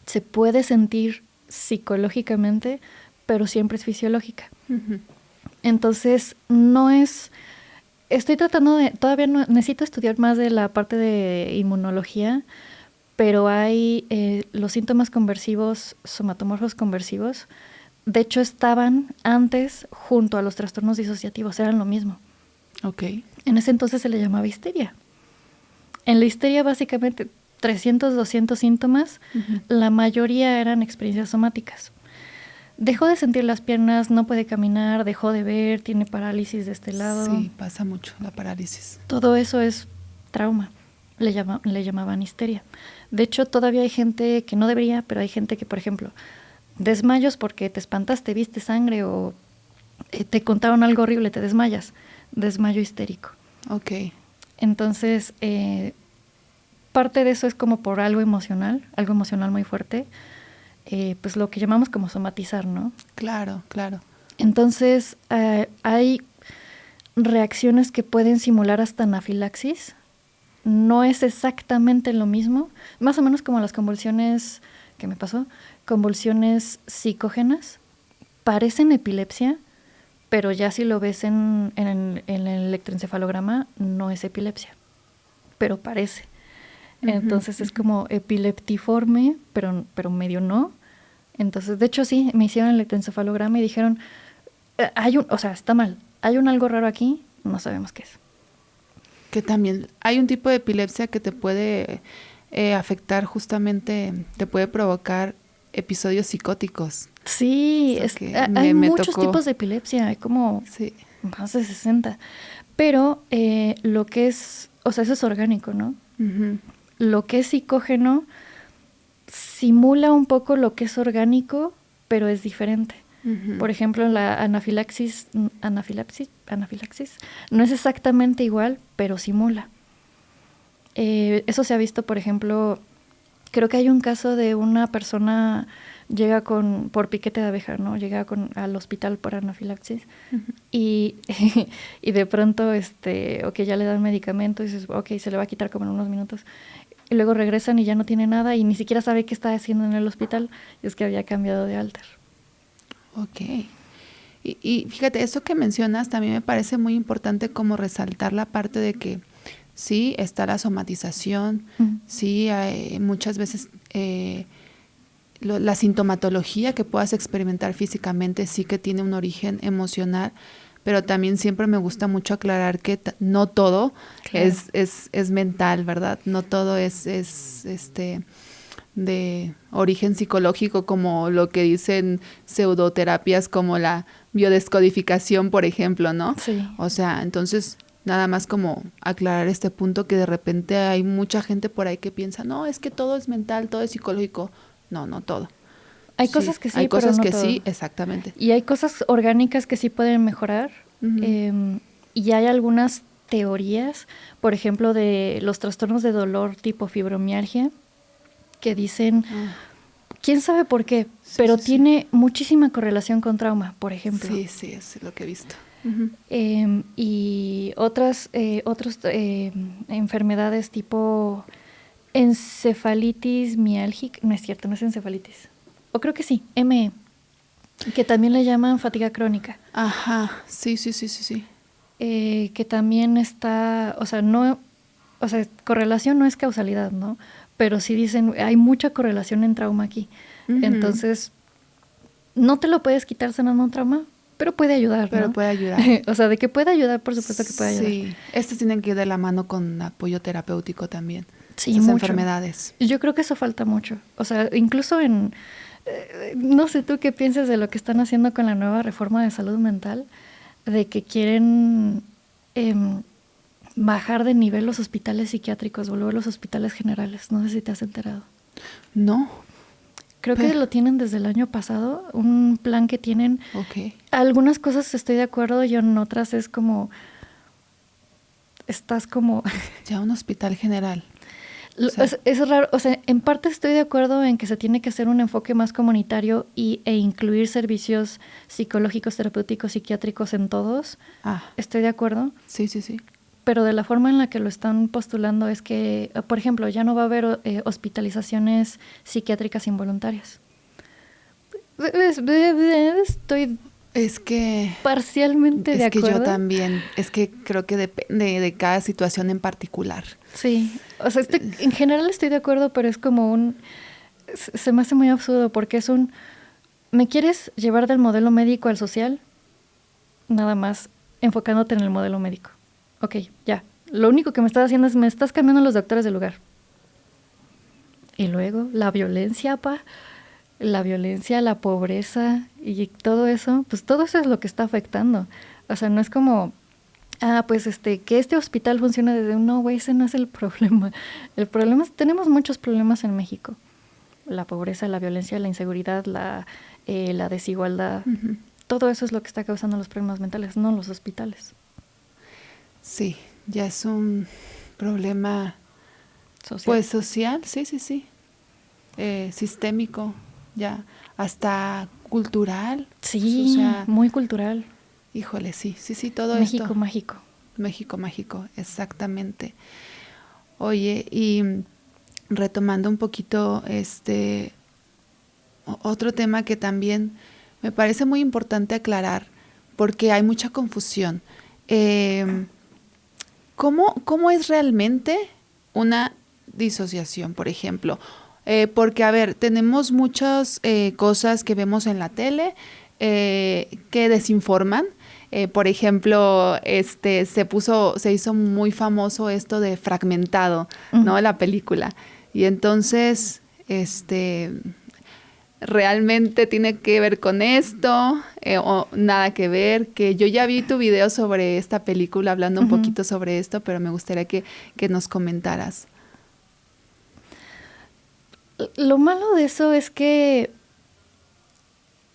Se puede sentir psicológicamente, pero siempre es fisiológica. Entonces, no es... Estoy tratando de... Todavía no, necesito estudiar más de la parte de inmunología, pero hay los síntomas conversivos, somatomorfos conversivos. De hecho, estaban antes junto a los trastornos disociativos, eran lo mismo.
Ok.
En ese entonces se le llamaba histeria. En la histeria, básicamente, 300, 200 síntomas, la mayoría eran experiencias somáticas. Dejó de sentir las piernas, no puede caminar, dejó de ver, tiene parálisis de este lado.
Sí, pasa mucho la parálisis.
Todo eso es trauma, le llamaban histeria. De hecho, todavía hay gente que no debería, pero hay gente que, por ejemplo, desmayos porque te espantaste, viste sangre o te contaron algo horrible, te desmayas. Desmayo histérico.
Ok.
Entonces, parte de eso es como por algo emocional muy fuerte, pues lo que llamamos como somatizar, ¿no?
Claro, claro.
Entonces, hay reacciones que pueden simular hasta anafilaxis. No es exactamente lo mismo, más o menos como las convulsiones, ¿qué me pasó? Convulsiones psicógenas, parecen epilepsia, pero ya si lo ves en el electroencefalograma, no es epilepsia, pero parece. Entonces es como epileptiforme, pero medio no. Entonces, de hecho sí, me hicieron el electroencefalograma y dijeron, está mal, hay algo raro aquí, no sabemos qué es.
Que también hay un tipo de epilepsia que te puede afectar justamente, te puede provocar episodios psicóticos.
Sí, hay muchos tipos de epilepsia, hay como más de 60. Pero lo que es, eso es orgánico, ¿no?
Uh-huh.
Lo que es psicógeno simula un poco lo que es orgánico, pero es diferente. Uh-huh. Por ejemplo, la anafilaxis no es exactamente igual, pero simula. Eso se ha visto, por ejemplo, creo que hay un caso de una persona llega por piquete de abeja, ¿no? Llega al hospital por anafilaxis. Uh-huh. y de pronto, ya le dan medicamento y dices, se le va a quitar como en unos minutos. Y luego regresan y ya no tiene nada y ni siquiera sabe qué está haciendo en el hospital. Y es que había cambiado de alter.
Ok. Y fíjate, eso que mencionas también me parece muy importante como resaltar la parte de que sí está la somatización, sí hay muchas veces la sintomatología que puedas experimentar físicamente sí que tiene un origen emocional, pero también siempre me gusta mucho aclarar que no todo es mental, ¿verdad? No todo es de origen psicológico, como lo que dicen pseudoterapias como la biodescodificación, por ejemplo, ¿no?
Sí.
O sea, entonces nada más como aclarar este punto que de repente hay mucha gente por ahí que piensa, no, es que todo es mental, todo es psicológico. No, no todo.
Hay cosas que sí,
hay cosas
pero no
que
todo.
sí, exactamente.
Y hay cosas orgánicas que sí pueden mejorar. Uh-huh. Y hay algunas teorías, por ejemplo, de los trastornos de dolor tipo fibromialgia, que dicen, quién sabe por qué, pero tiene muchísima correlación con trauma, por ejemplo.
Sí, es lo que he visto. Uh-huh.
Y otras enfermedades tipo encefalitis miálgica, no es cierto, no es encefalitis. O creo que sí, ME, que también le llaman fatiga crónica.
Ajá, sí.
Que también está, correlación no es causalidad, ¿no? Pero sí dicen, hay mucha correlación en trauma aquí. Uh-huh. Entonces, no te lo puedes quitar sanando un trauma, pero puede ayudar,
Pero
¿no?
puede ayudar.
De que puede ayudar, por supuesto que puede ayudar.
Sí, estos tienen que ir de la mano con apoyo terapéutico también.
Sí,
esas
mucho.
Enfermedades.
Yo creo que eso falta mucho. Incluso no sé tú qué piensas de lo que están haciendo con la nueva reforma de salud mental, de que quieren bajar de nivel los hospitales psiquiátricos, volver los hospitales generales. No sé si te has enterado.
No.
Creo que lo tienen desde el año pasado, un plan que tienen.
Okay.
Algunas cosas estoy de acuerdo y en otras es como, estás como...
Ya un hospital general.
Es raro, en parte estoy de acuerdo en que se tiene que hacer un enfoque más comunitario e incluir servicios psicológicos, terapéuticos, psiquiátricos en todos. Estoy de acuerdo.
Sí.
Pero de la forma en la que lo están postulando es que, por ejemplo, ya no va a haber hospitalizaciones psiquiátricas involuntarias. Estoy parcialmente de acuerdo.
Es que yo también, es que creo que depende de cada situación en particular.
Sí, en general estoy de acuerdo, pero es como se me hace muy absurdo porque es ¿me quieres llevar del modelo médico al social? Nada más enfocándote en el modelo médico. Ok, ya. Lo único que me estás haciendo es me estás cambiando los doctores del lugar. Y luego la violencia, la violencia, la pobreza y todo eso, pues todo eso es lo que está afectando. No es como, que este hospital funcione desde no, güey, ese no es el problema. El problema es, tenemos muchos problemas en México. La pobreza, la violencia, la inseguridad, la desigualdad. Uh-huh. Todo eso es lo que está causando los problemas mentales, no los hospitales.
Sí, ya es un problema social. Pues social, sí. Sistémico, ya, hasta cultural.
Sí, muy cultural.
Híjole, sí, todo
México
esto. México mágico, exactamente. Oye, y retomando un poquito otro tema que también me parece muy importante aclarar, porque hay mucha confusión. ¿Cómo es realmente una disociación, por ejemplo? Porque, a ver, tenemos muchas cosas que vemos en la tele que desinforman. Por ejemplo, se hizo muy famoso esto de Fragmentado, ¿no? La película. Y entonces, realmente tiene que ver con esto, o nada que ver, que yo ya vi tu video sobre esta película hablando un poquito sobre esto, pero me gustaría que nos comentaras.
Lo malo de eso es que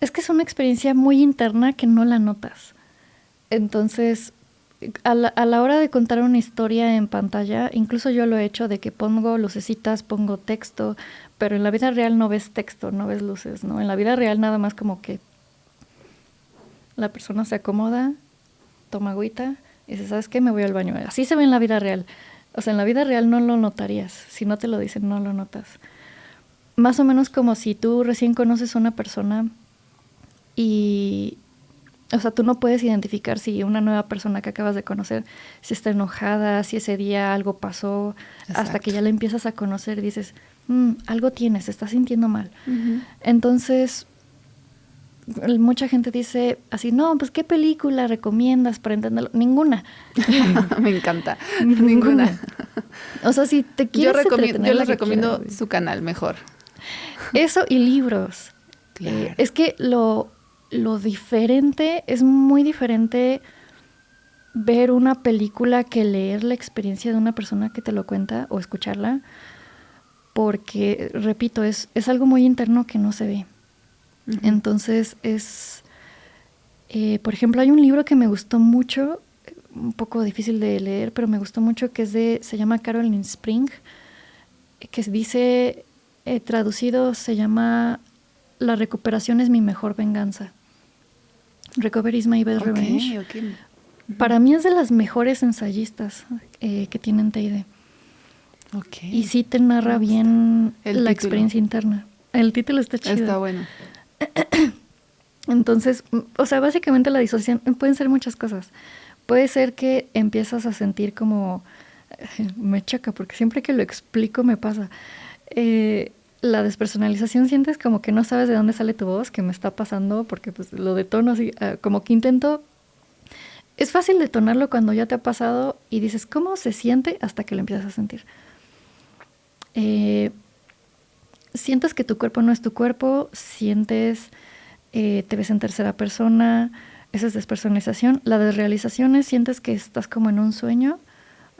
es una experiencia muy interna que no la notas. Entonces, a la hora de contar una historia en pantalla, incluso yo lo he hecho de que pongo lucecitas, pongo texto, pero en la vida real no ves texto, no ves luces, ¿no? En la vida real nada más como que la persona se acomoda, toma agüita y dice, ¿sabes qué? Me voy al baño. Así se ve en la vida real. O sea, en la vida real no lo notarías. Si no te lo dicen, no lo notas. Más o menos como si tú recién conoces a una persona y... O sea, tú no puedes identificar si una nueva persona que acabas de conocer, si está enojada, si ese día algo pasó, Exacto. Hasta que ya la empiezas a conocer y dices, algo tienes, se está sintiendo mal. Uh-huh. Entonces, mucha gente dice así, no, pues ¿qué película recomiendas para entenderlo? Ninguna.
Me encanta. Ninguna.
O sea, si te quieres
yo les recomiendo su canal mejor.
Eso y libros.
Claro.
Es que lo diferente, es muy diferente ver una película que leer la experiencia de una persona que te lo cuenta o escucharla, porque, repito, es algo muy interno que no se ve. Uh-huh. Entonces por ejemplo, hay un libro que me gustó mucho, un poco difícil de leer, pero me gustó mucho, que se llama Carolyn Spring, que dice, traducido, se llama La recuperación es mi mejor venganza. Recovery is my best revenge.
Okay. Uh-huh.
Para mí es de las mejores ensayistas que tienen TID.
Okay.
Y sí te narra bien la experiencia interna. El título está chido.
Está bueno.
Entonces, o sea, básicamente la disociación pueden ser muchas cosas. Puede ser que empiezas a sentir como... me choca, porque siempre que lo explico me pasa. La despersonalización, sientes como que no sabes de dónde sale tu voz, que me está pasando, porque pues lo detono así, como que intento... Es fácil detonarlo cuando ya te ha pasado y dices, ¿cómo se siente? Hasta que lo empiezas a sentir. Sientes que tu cuerpo no es tu cuerpo, sientes, te ves en tercera persona, esa es despersonalización. La desrealización es, sientes que estás como en un sueño,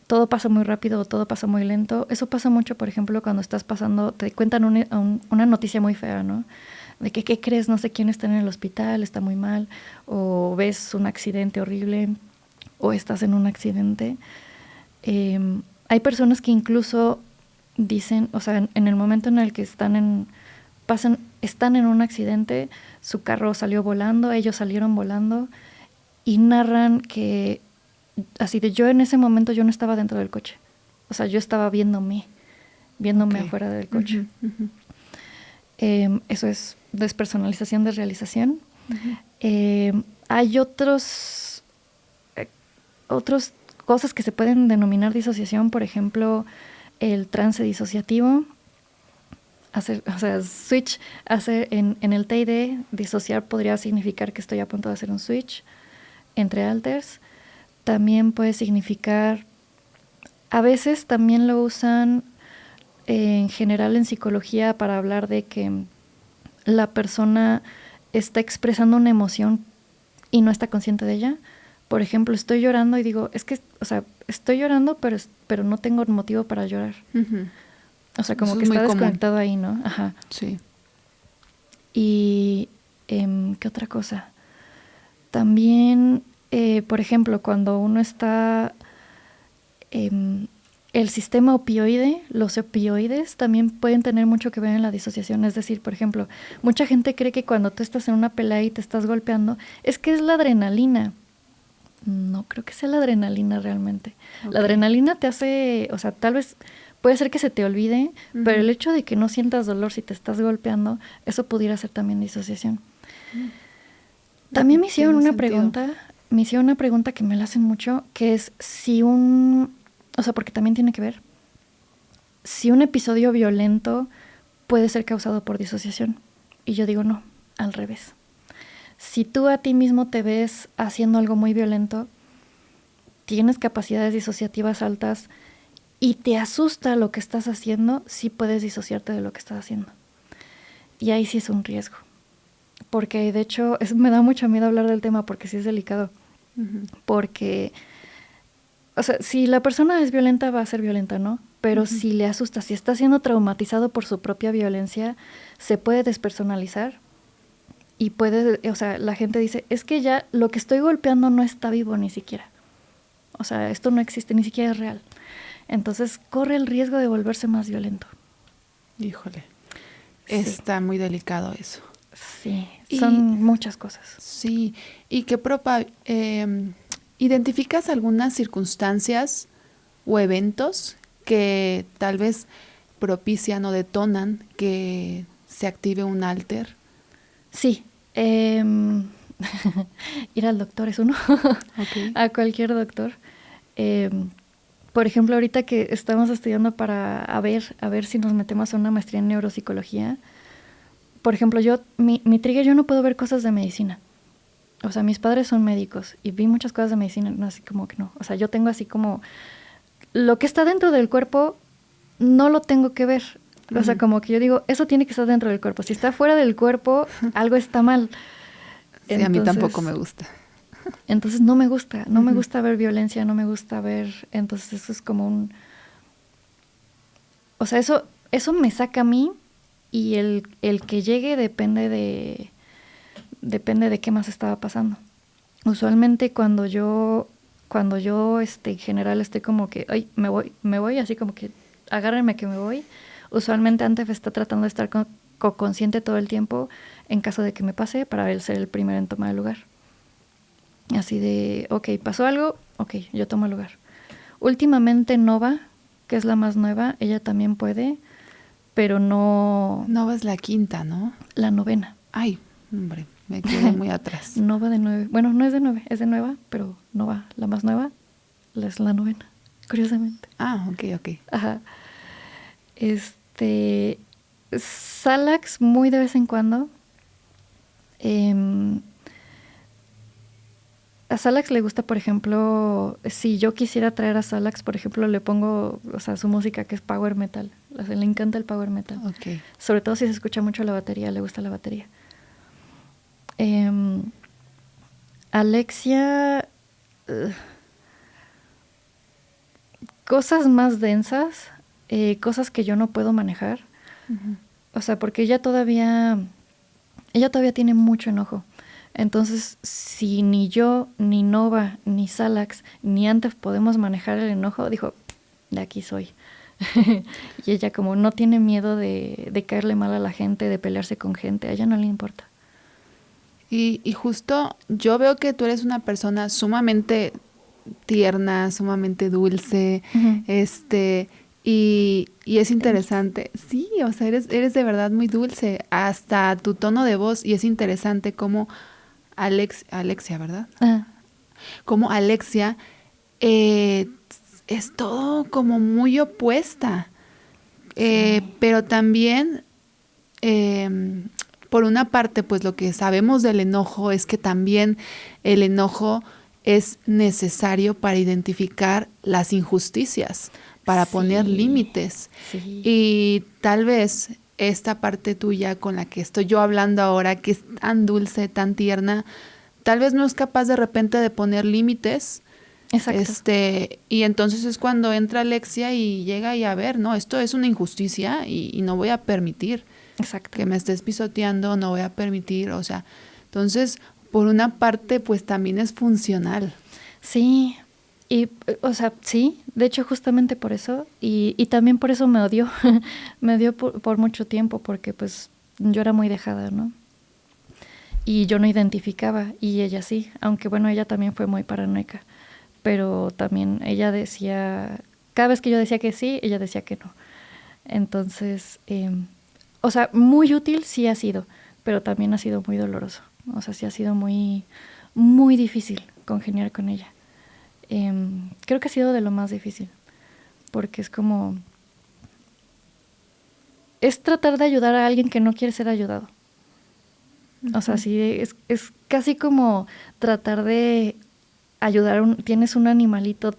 todo pasa muy rápido o todo pasa muy lento. Eso pasa mucho, por ejemplo, cuando estás pasando, te cuentan una noticia muy fea, ¿no? De que, ¿qué crees? No sé quién está en el hospital, está muy mal, o ves un accidente horrible, o estás en un accidente. Hay personas que incluso dicen, o sea, en el momento en el que están en un accidente, su carro salió volando, ellos salieron volando, y narran que así de yo en ese momento yo no estaba dentro del coche. O sea, yo estaba viéndome okay. Afuera del coche.
Uh-huh, uh-huh.
Eso es despersonalización, desrealización. Uh-huh. Hay otras cosas que se pueden denominar disociación, por ejemplo, el trance disociativo. Switch, en el TID, disociar podría significar que estoy a punto de hacer un switch entre alters. También puede significar, a veces también lo usan en general en psicología para hablar de que la persona está expresando una emoción y no está consciente de ella. Por ejemplo, estoy llorando y digo, estoy llorando, pero no tengo motivo para llorar. Uh-huh. O sea, como eso que está desconectado ahí, ¿no? Ajá.
Sí.
Y, ¿qué otra cosa? También... por ejemplo, cuando uno está, el sistema opioide, los opioides también pueden tener mucho que ver en la disociación. Es decir, por ejemplo, mucha gente cree que cuando tú estás en una pelea y te estás golpeando, es que es la adrenalina. No creo que sea la adrenalina realmente. Okay. La adrenalina te hace, o sea, tal vez puede ser que se te olvide, uh-huh. Pero el hecho de que no sientas dolor si te estás golpeando, eso pudiera ser también disociación. Uh-huh. También me hicieron
Tiene
una
sentido.
pregunta que me la hacen mucho, que es o sea, porque también tiene que ver, si un episodio violento puede ser causado por disociación. Y yo digo no, al revés. Si tú a ti mismo te ves haciendo algo muy violento, tienes capacidades disociativas altas y te asusta lo que estás haciendo, sí puedes disociarte de lo que estás haciendo. Y ahí sí es un riesgo. Porque de hecho me da mucho miedo hablar del tema porque sí es delicado.
Ujú.
Porque, o sea, si la persona es violenta, va a ser violenta, ¿no? Pero
Ujú.
si le asusta, si está siendo traumatizado por su propia violencia, se puede despersonalizar y puede, o sea, la gente dice, es que ya lo que estoy golpeando no está vivo ni siquiera. O sea, esto no existe, ni siquiera es real. Entonces corre el riesgo de volverse más violento.
Híjole,
Sí,
está muy delicado eso.
sí,
Y
son muchas cosas.
sí, ¿y identificas algunas circunstancias o eventos que tal vez propician o detonan que se active un alter?
Sí, ir al doctor es uno,
Ok.
a cualquier doctor. Por ejemplo, ahorita que estamos estudiando para a ver si nos metemos a una maestría en neuropsicología. Por ejemplo, mi trigger, yo no puedo ver cosas de medicina. O sea, mis padres son médicos y vi muchas cosas de medicina, no, así como que no. O sea, yo tengo así como, lo que está dentro del cuerpo no lo tengo que ver. O sea,
Ujú.
como que yo digo, eso tiene que estar dentro del cuerpo. Si está fuera del cuerpo, algo está mal.
Sí, a mí tampoco me
Entonces,
gusta.
entonces no me gusta, no me
Ujú.
gusta ver violencia, no me gusta ver, entonces eso es como o sea, eso me saca a mí y el que llegue depende de qué más estaba pasando. Usualmente cuando yo en general estoy como que, ay, me voy, así como que agárrenme que me voy. Usualmente Antef está tratando de estar consciente todo el tiempo en caso de que me pase para él ser el primero en tomar el lugar. Así de, ok, pasó algo, ok, yo tomo el lugar. Últimamente Nova, que es la más nueva, ella también puede, pero no
Nova es la quinta, ¿no?
la novena.
Ay, hombre, me quedé muy atrás.
Nova de 9. Bueno, no es de 9, es de nueva, pero Nova, la más nueva, es la novena, curiosamente.
Ah, ok, ok.
Ajá. Salax muy de vez en cuando. A Salax le gusta, por ejemplo, si yo quisiera traer a Salax, por ejemplo, le pongo, o sea, su música que es power metal. O sea, le encanta el power metal.
Ok.
Sobre todo si se escucha mucho la batería, le gusta la batería. Em, Alexia, cosas más densas, cosas que yo no puedo manejar.
Ujú.
O sea, porque ella todavía tiene mucho enojo. Entonces, si ni yo, ni Nova, ni Salax, ni Antef podemos manejar el enojo, dijo, de aquí soy. Y ella como no tiene miedo de caerle mal a la gente, de pelearse con gente, a ella no le importa.
Y justo yo veo que tú eres una persona sumamente tierna, sumamente dulce,
Ujú.
y es
Thank you.
interesante. Sí, o sea, eres de verdad muy dulce, hasta tu tono de voz, y es interesante cómo Alexia, ¿verdad?
Ah,
Como Alexia eh, es todo como muy opuesta,
sí,
pero también eh, por una parte, pues lo que sabemos del enojo es que también el enojo es necesario para identificar las injusticias, para poner
sí,
límites.
sí,
Y tal vez esta parte tuya con la que estoy yo hablando ahora, que es tan dulce, tan tierna, tal vez no es capaz de repente de poner límites.
exacto,
Y entonces es cuando entra Alexia y llega y a ver, no, esto es una injusticia y no voy a permitir
exacto.
que me estés pisoteando, no voy a permitir, o sea, entonces, por una parte, pues también es funcional.
Sí, y, o sea, sí, de hecho justamente por eso, y también por eso me odió, me odió por mucho tiempo, porque pues yo era muy dejada, ¿no? Y yo no identificaba, y ella sí, aunque bueno, ella también fue muy paranoica, pero también ella decía, cada vez que yo decía que sí, ella decía que no. Entonces, o sea, muy útil sí ha sido, pero también ha sido muy doloroso. O sea, sí ha sido muy, muy difícil congeniar con ella. Creo que ha sido de lo más difícil, porque es como... Es tratar de ayudar a alguien que no quiere ser ayudado. O sea, sí, es casi como tratar de ayudar. Tienes un animalito,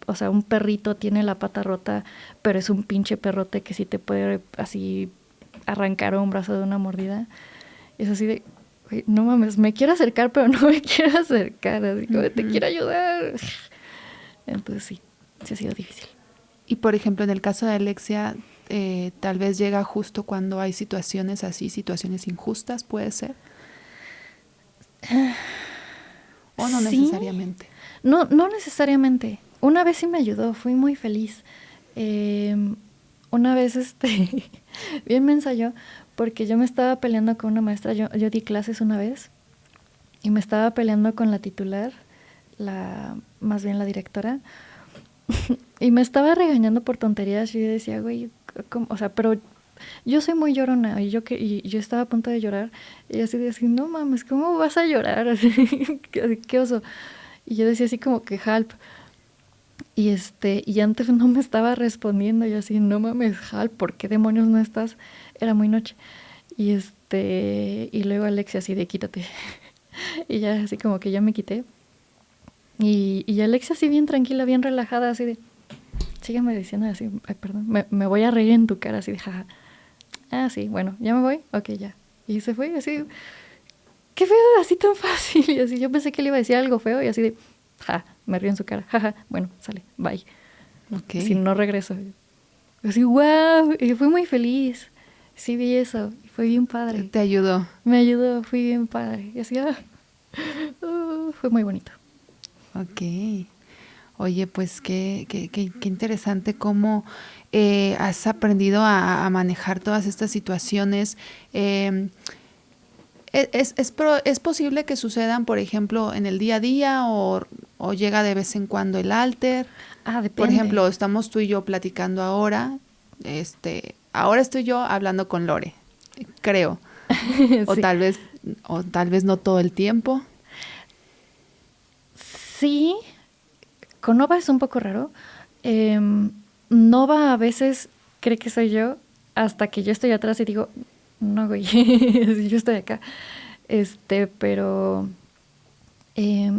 o sea, un perrito tiene la pata rota, pero es un pinche perrote que sí te puede así arrancar un brazo de una mordida. Es así de, güey, no mames, me quiero acercar, pero no me quiero acercar. Así como, te quiero ayudar. Entonces sí ha sido difícil.
Y por ejemplo, en el caso de Alexia, tal vez llega justo cuando hay situaciones así, situaciones injustas, ¿puede ser? ¿O no
¿Sí?
necesariamente?
No necesariamente. Una vez sí me ayudó, fui muy feliz. Una vez, bien me ensayó, porque yo me estaba peleando con una maestra, yo di clases una vez, y me estaba peleando con la titular, más bien la directora, y me estaba regañando por tonterías, y yo decía, güey, ¿cómo? O sea, pero yo soy muy llorona, y yo estaba a punto de llorar, y así decía, no mames, ¿cómo vas a llorar? Así, qué oso. Y yo decía así como que help. Y antes no me estaba respondiendo, y así, no mames, help, ¿por qué demonios no estás? Era muy noche. Y luego Alexia así de quítate. Y ya así como que ya me quité. Y Alexia así bien tranquila, bien relajada, así de, sígueme diciendo así, ay, perdón, me voy a reír en tu cara, así de, jaja. Ah, sí, bueno, ¿ya me voy? Ok, ya. Y se fue así, qué feo, así tan fácil. Y así, yo pensé que le iba a decir algo feo y así de, me río en su cara, jaja, bueno, sale, bye.
Okay.
Si no regreso. Así, wow, y fui muy feliz. Sí vi eso, fue bien padre.
¿Te ayudó?
Me ayudó, fui bien padre. Y así, fue muy bonito.
Ok. Oye, pues qué interesante cómo has aprendido a manejar todas estas situaciones. ¿Es posible que sucedan, por ejemplo, en el día a día o llega de vez en cuando el alter?
Depende.
Por ejemplo, estamos tú y yo platicando ahora. Ahora estoy yo hablando con Lore, creo. O
sí.
tal vez no todo el tiempo.
Sí, con Nova es un poco raro. Nova a veces cree que soy yo hasta que yo estoy atrás y digo, no, güey, yo estoy acá. Pero...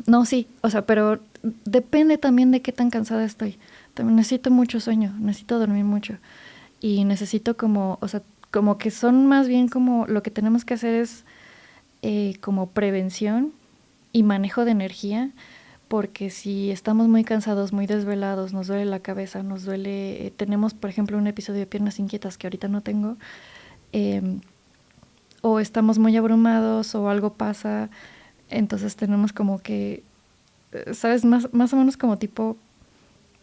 no, sí, o sea, pero depende también de qué tan cansada estoy. También necesito mucho sueño, necesito dormir mucho. Y necesito como, o sea, como que son más bien como lo que tenemos que hacer es como prevención y manejo de energía, porque si estamos muy cansados, muy desvelados, nos duele la cabeza, nos duele, tenemos por ejemplo un episodio de piernas inquietas que ahorita no tengo, o estamos muy abrumados o algo pasa, entonces tenemos como que, ¿sabes? Más o menos como tipo,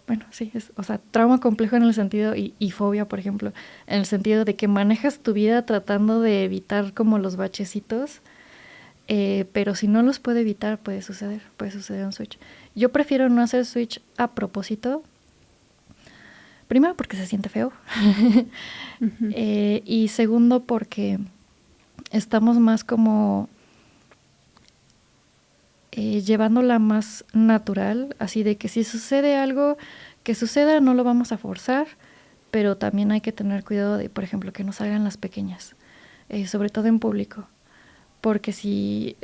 bueno, sí, o sea, trauma complejo en el sentido, y fobia, por ejemplo, en el sentido de que manejas tu vida tratando de evitar como los bachecitos, pero si no los puede evitar, puede suceder un switch. Yo prefiero no hacer switch a propósito, primero porque se siente feo,
Uh-huh.
y segundo porque estamos más como llevándola más natural, así de que si sucede algo, que suceda, no lo vamos a forzar, pero también hay que tener cuidado de, por ejemplo, que no salgan las pequeñas, sobre todo en público, porque si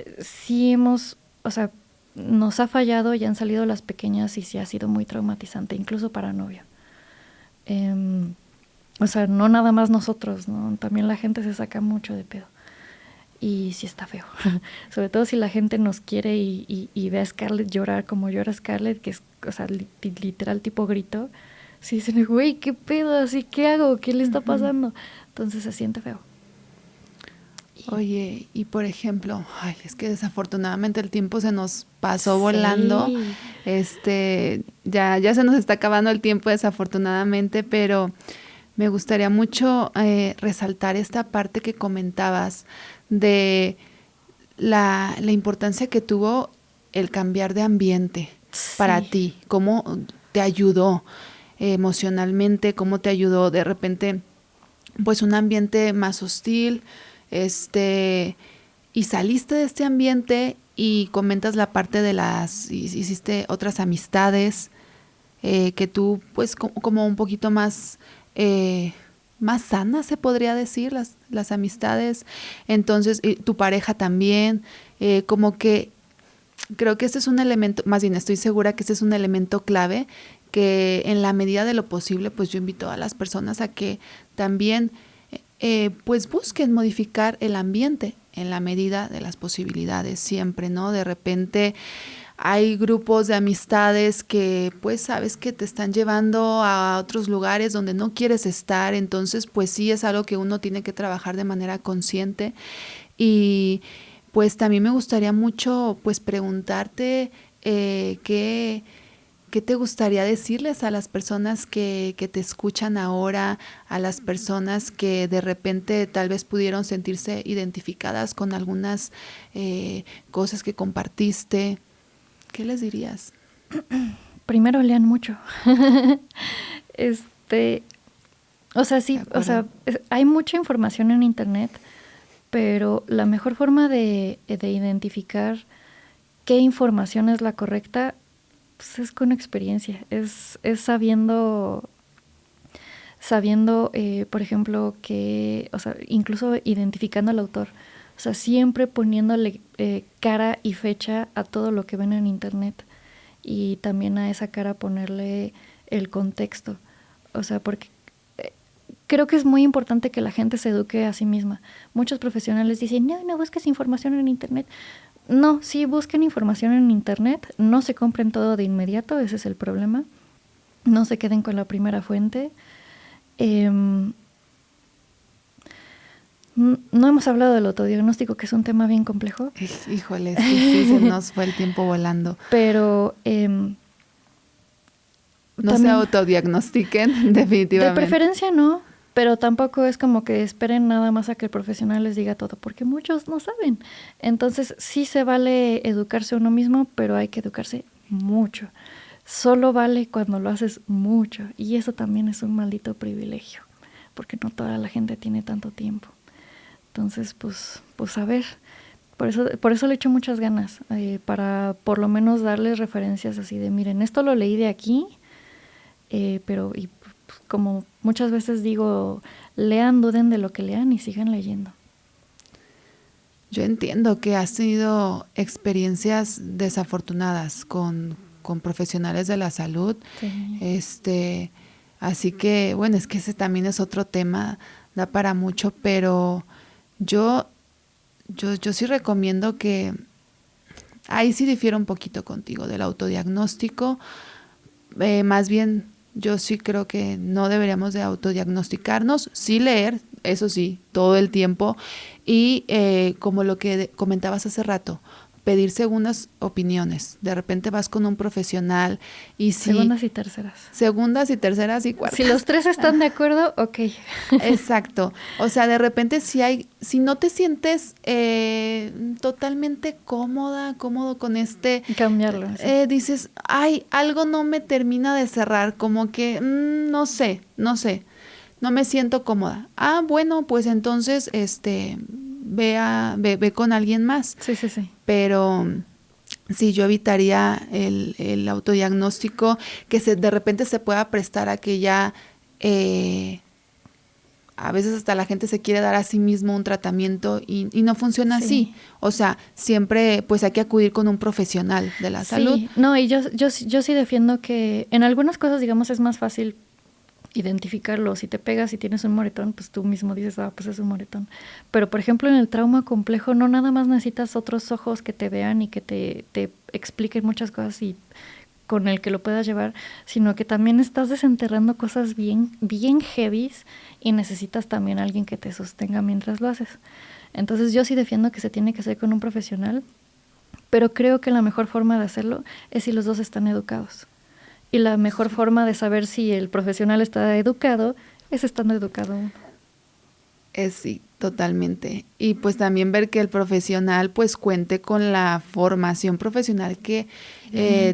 hemos, o sea, nos ha fallado y han salido las pequeñas y sí ha sido muy traumatizante, incluso para novio. O sea, no nada más nosotros, ¿no? También la gente se saca mucho de pedo. Y sí está feo. Sobre todo si la gente nos quiere y ve a Scarlett llorar como llora Scarlett, que es, o sea, literal tipo grito. Sí dicen, güey, ¿qué pedo? ¿Así qué hago? ¿Qué le está pasando? Entonces se siente feo.
Oye, y por ejemplo, ay, es que desafortunadamente el tiempo se nos pasó volando. Ya se nos está acabando el tiempo desafortunadamente, pero me gustaría mucho resaltar esta parte que comentabas de la importancia que tuvo el cambiar de ambiente para ti, cómo te ayudó emocionalmente, cómo te ayudó de repente, pues un ambiente más hostil, y saliste de este ambiente y comentas la parte de hiciste otras amistades, que tú pues como un poquito más sanas, se podría decir, las amistades. Entonces, tu pareja también, como que creo que este es un elemento, más bien estoy segura que este es un elemento clave, que en la medida de lo posible, pues yo invito a las personas a que también pues busquen modificar el ambiente en la medida de las posibilidades siempre, ¿no? De repente hay grupos de amistades que pues sabes que te están llevando a otros lugares donde no quieres estar, entonces pues sí es algo que uno tiene que trabajar de manera consciente. Y pues también me gustaría mucho pues preguntarte ¿qué te gustaría decirles a las personas que te escuchan ahora, a las personas que de repente tal vez pudieron sentirse identificadas con algunas cosas que compartiste? ¿Qué les dirías?
Primero lean mucho. O sea, sí, o sea, hay mucha información en internet, pero la mejor forma de identificar qué información es la correcta, pues es con experiencia, es sabiendo, por ejemplo, que, o sea, incluso identificando al autor, o sea, siempre poniéndole cara y fecha a todo lo que ven en internet, y también a esa cara ponerle el contexto, o sea, porque creo que es muy importante que la gente se eduque a sí misma. Muchos profesionales dicen, no busques información en internet. No, sí busquen información en internet, no se compren todo de inmediato, ese es el problema. No se queden con la primera fuente. No hemos hablado del autodiagnóstico, que es un tema bien complejo.
Híjole, sí, se nos fue el tiempo volando.
Pero
no se autodiagnostiquen, definitivamente.
De preferencia no, pero tampoco es como que esperen nada más a que el profesional les diga todo, porque muchos no saben. Entonces sí se vale educarse uno mismo, pero hay que educarse mucho. Solo vale cuando lo haces mucho, y eso también es un maldito privilegio, porque no toda la gente tiene tanto tiempo. Entonces, pues a ver, por eso le echo muchas ganas, para por lo menos darles referencias así de, miren, esto lo leí de aquí, pero como muchas veces digo, lean, duden de lo que lean y sigan leyendo.
Yo entiendo que has tenido experiencias desafortunadas con profesionales de la salud. Sí. Así que, bueno, es que ese también es otro tema, da para mucho, pero yo sí recomiendo que, ahí sí difiero un poquito contigo del autodiagnóstico, más bien yo sí creo que no deberíamos de autodiagnosticarnos, sí leer, eso sí, todo el tiempo, y como lo que comentabas hace rato, pedir segundas opiniones. De repente vas con un profesional y si...
Segundas y terceras.
Segundas y terceras y cuartas.
Si los tres están de acuerdo, ok.
Exacto. O sea, de repente si no te sientes totalmente cómodo con
cambiarlo. Sí.
Dices, algo no me termina de cerrar, como que no sé, no me siento cómoda. Bueno, pues entonces, ve con alguien más.
Sí.
Pero sí, yo evitaría el autodiagnóstico, que de repente se pueda prestar a que ya a veces hasta la gente se quiere dar a sí mismo un tratamiento y no funciona así. O sea, siempre pues hay que acudir con un profesional de la salud.
No, y yo sí defiendo que en algunas cosas, digamos, es más fácil identificarlo. Si te pegas y tienes un moretón, pues tú mismo dices, pues es un moretón. Pero, por ejemplo, en el trauma complejo no nada más necesitas otros ojos que te vean y que te expliquen muchas cosas y con el que lo puedas llevar, sino que también estás desenterrando cosas bien heavies y necesitas también a alguien que te sostenga mientras lo haces. Entonces yo sí defiendo que se tiene que hacer con un profesional, pero creo que la mejor forma de hacerlo es si los dos están educados. Y la mejor forma de saber si el profesional está educado es estando educado uno.
Sí, totalmente. Y pues también ver que el profesional pues cuente con la formación profesional que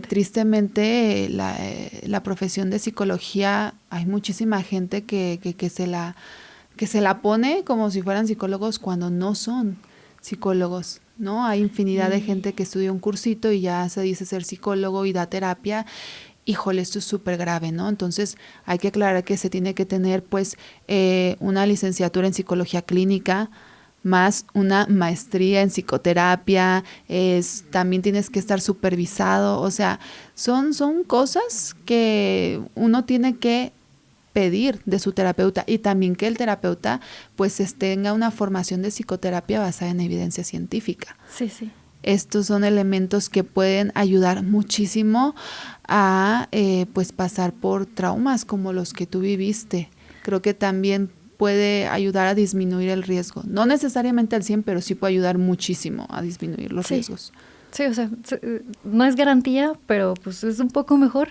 tristemente la profesión de psicología, hay muchísima gente que se la pone como si fueran psicólogos cuando no son. psicólogos, ¿no? Hay infinidad de gente que estudia un cursito y ya se dice ser psicólogo y da terapia. Híjole, esto es súper grave, ¿no? Entonces hay que aclarar que se tiene que tener pues una licenciatura en psicología clínica, más una maestría en psicoterapia, también tienes que estar supervisado, o sea, son cosas que uno tiene que pedir de su terapeuta y también que el terapeuta pues tenga una formación de psicoterapia basada en evidencia científica.
Sí, sí.
Estos son elementos que pueden ayudar muchísimo a pues pasar por traumas como los que tú viviste. Creo que también puede ayudar a disminuir el riesgo. No necesariamente al 100, pero sí puede ayudar muchísimo a disminuir los riesgos.
Sí, o sea, no es garantía, pero pues es un poco mejor.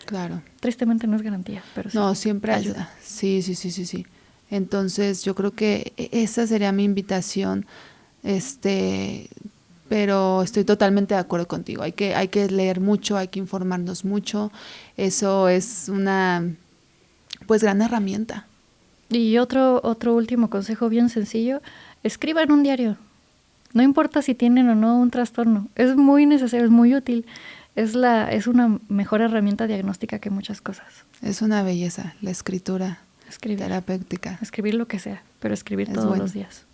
Claro.
Tristemente no es garantía, pero sí.
No, siempre ayuda. Sí. Entonces, yo creo que esa sería mi invitación, pero estoy totalmente de acuerdo contigo. Hay que leer mucho, hay que informarnos mucho. Eso es una, pues, gran herramienta.
Y otro último consejo bien sencillo, escriban un diario. No importa si tienen o no un trastorno, es muy necesario, es muy útil. Es una mejor herramienta diagnóstica que muchas cosas.
Es una belleza, la escritura terapéutica.
Escribir lo que sea, pero escribir todos los días.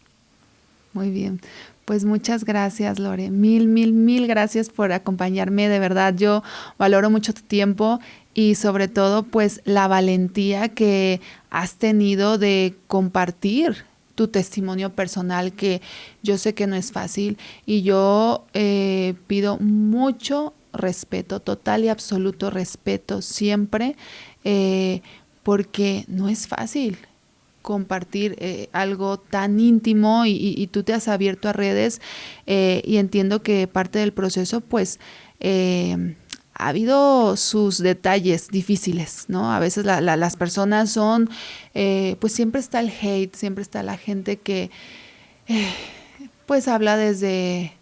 Muy bien. Pues muchas gracias, Lore. Mil gracias por acompañarme. De verdad, yo valoro mucho tu tiempo y sobre todo, pues, la valentía que has tenido de compartir tu testimonio personal, que yo sé que no es fácil, y yo pido mucho respeto, total y absoluto respeto siempre, porque no es fácil compartir algo tan íntimo y tú te has abierto a redes y entiendo que parte del proceso pues ha habido sus detalles difíciles, ¿no? A veces las personas son, pues siempre está el hate, siempre está la gente que pues habla desde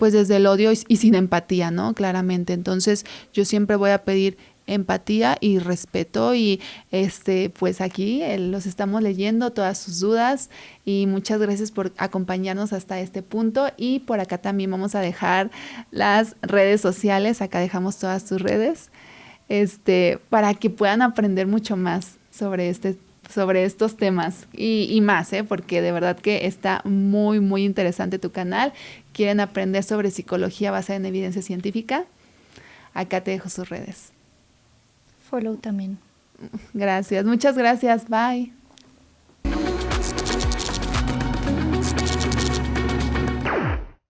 el odio y sin empatía, ¿no? Claramente. Entonces yo siempre voy a pedir empatía y respeto y pues aquí los estamos leyendo todas sus dudas y muchas gracias por acompañarnos hasta este punto y por acá también vamos a dejar las redes sociales, acá dejamos todas tus redes para que puedan aprender mucho más sobre estos temas y más, porque de verdad que está muy, muy interesante tu canal. ¿Quieren aprender sobre psicología basada en evidencia científica? Acá te dejo sus redes.
Follow también.
Gracias, muchas gracias. Bye.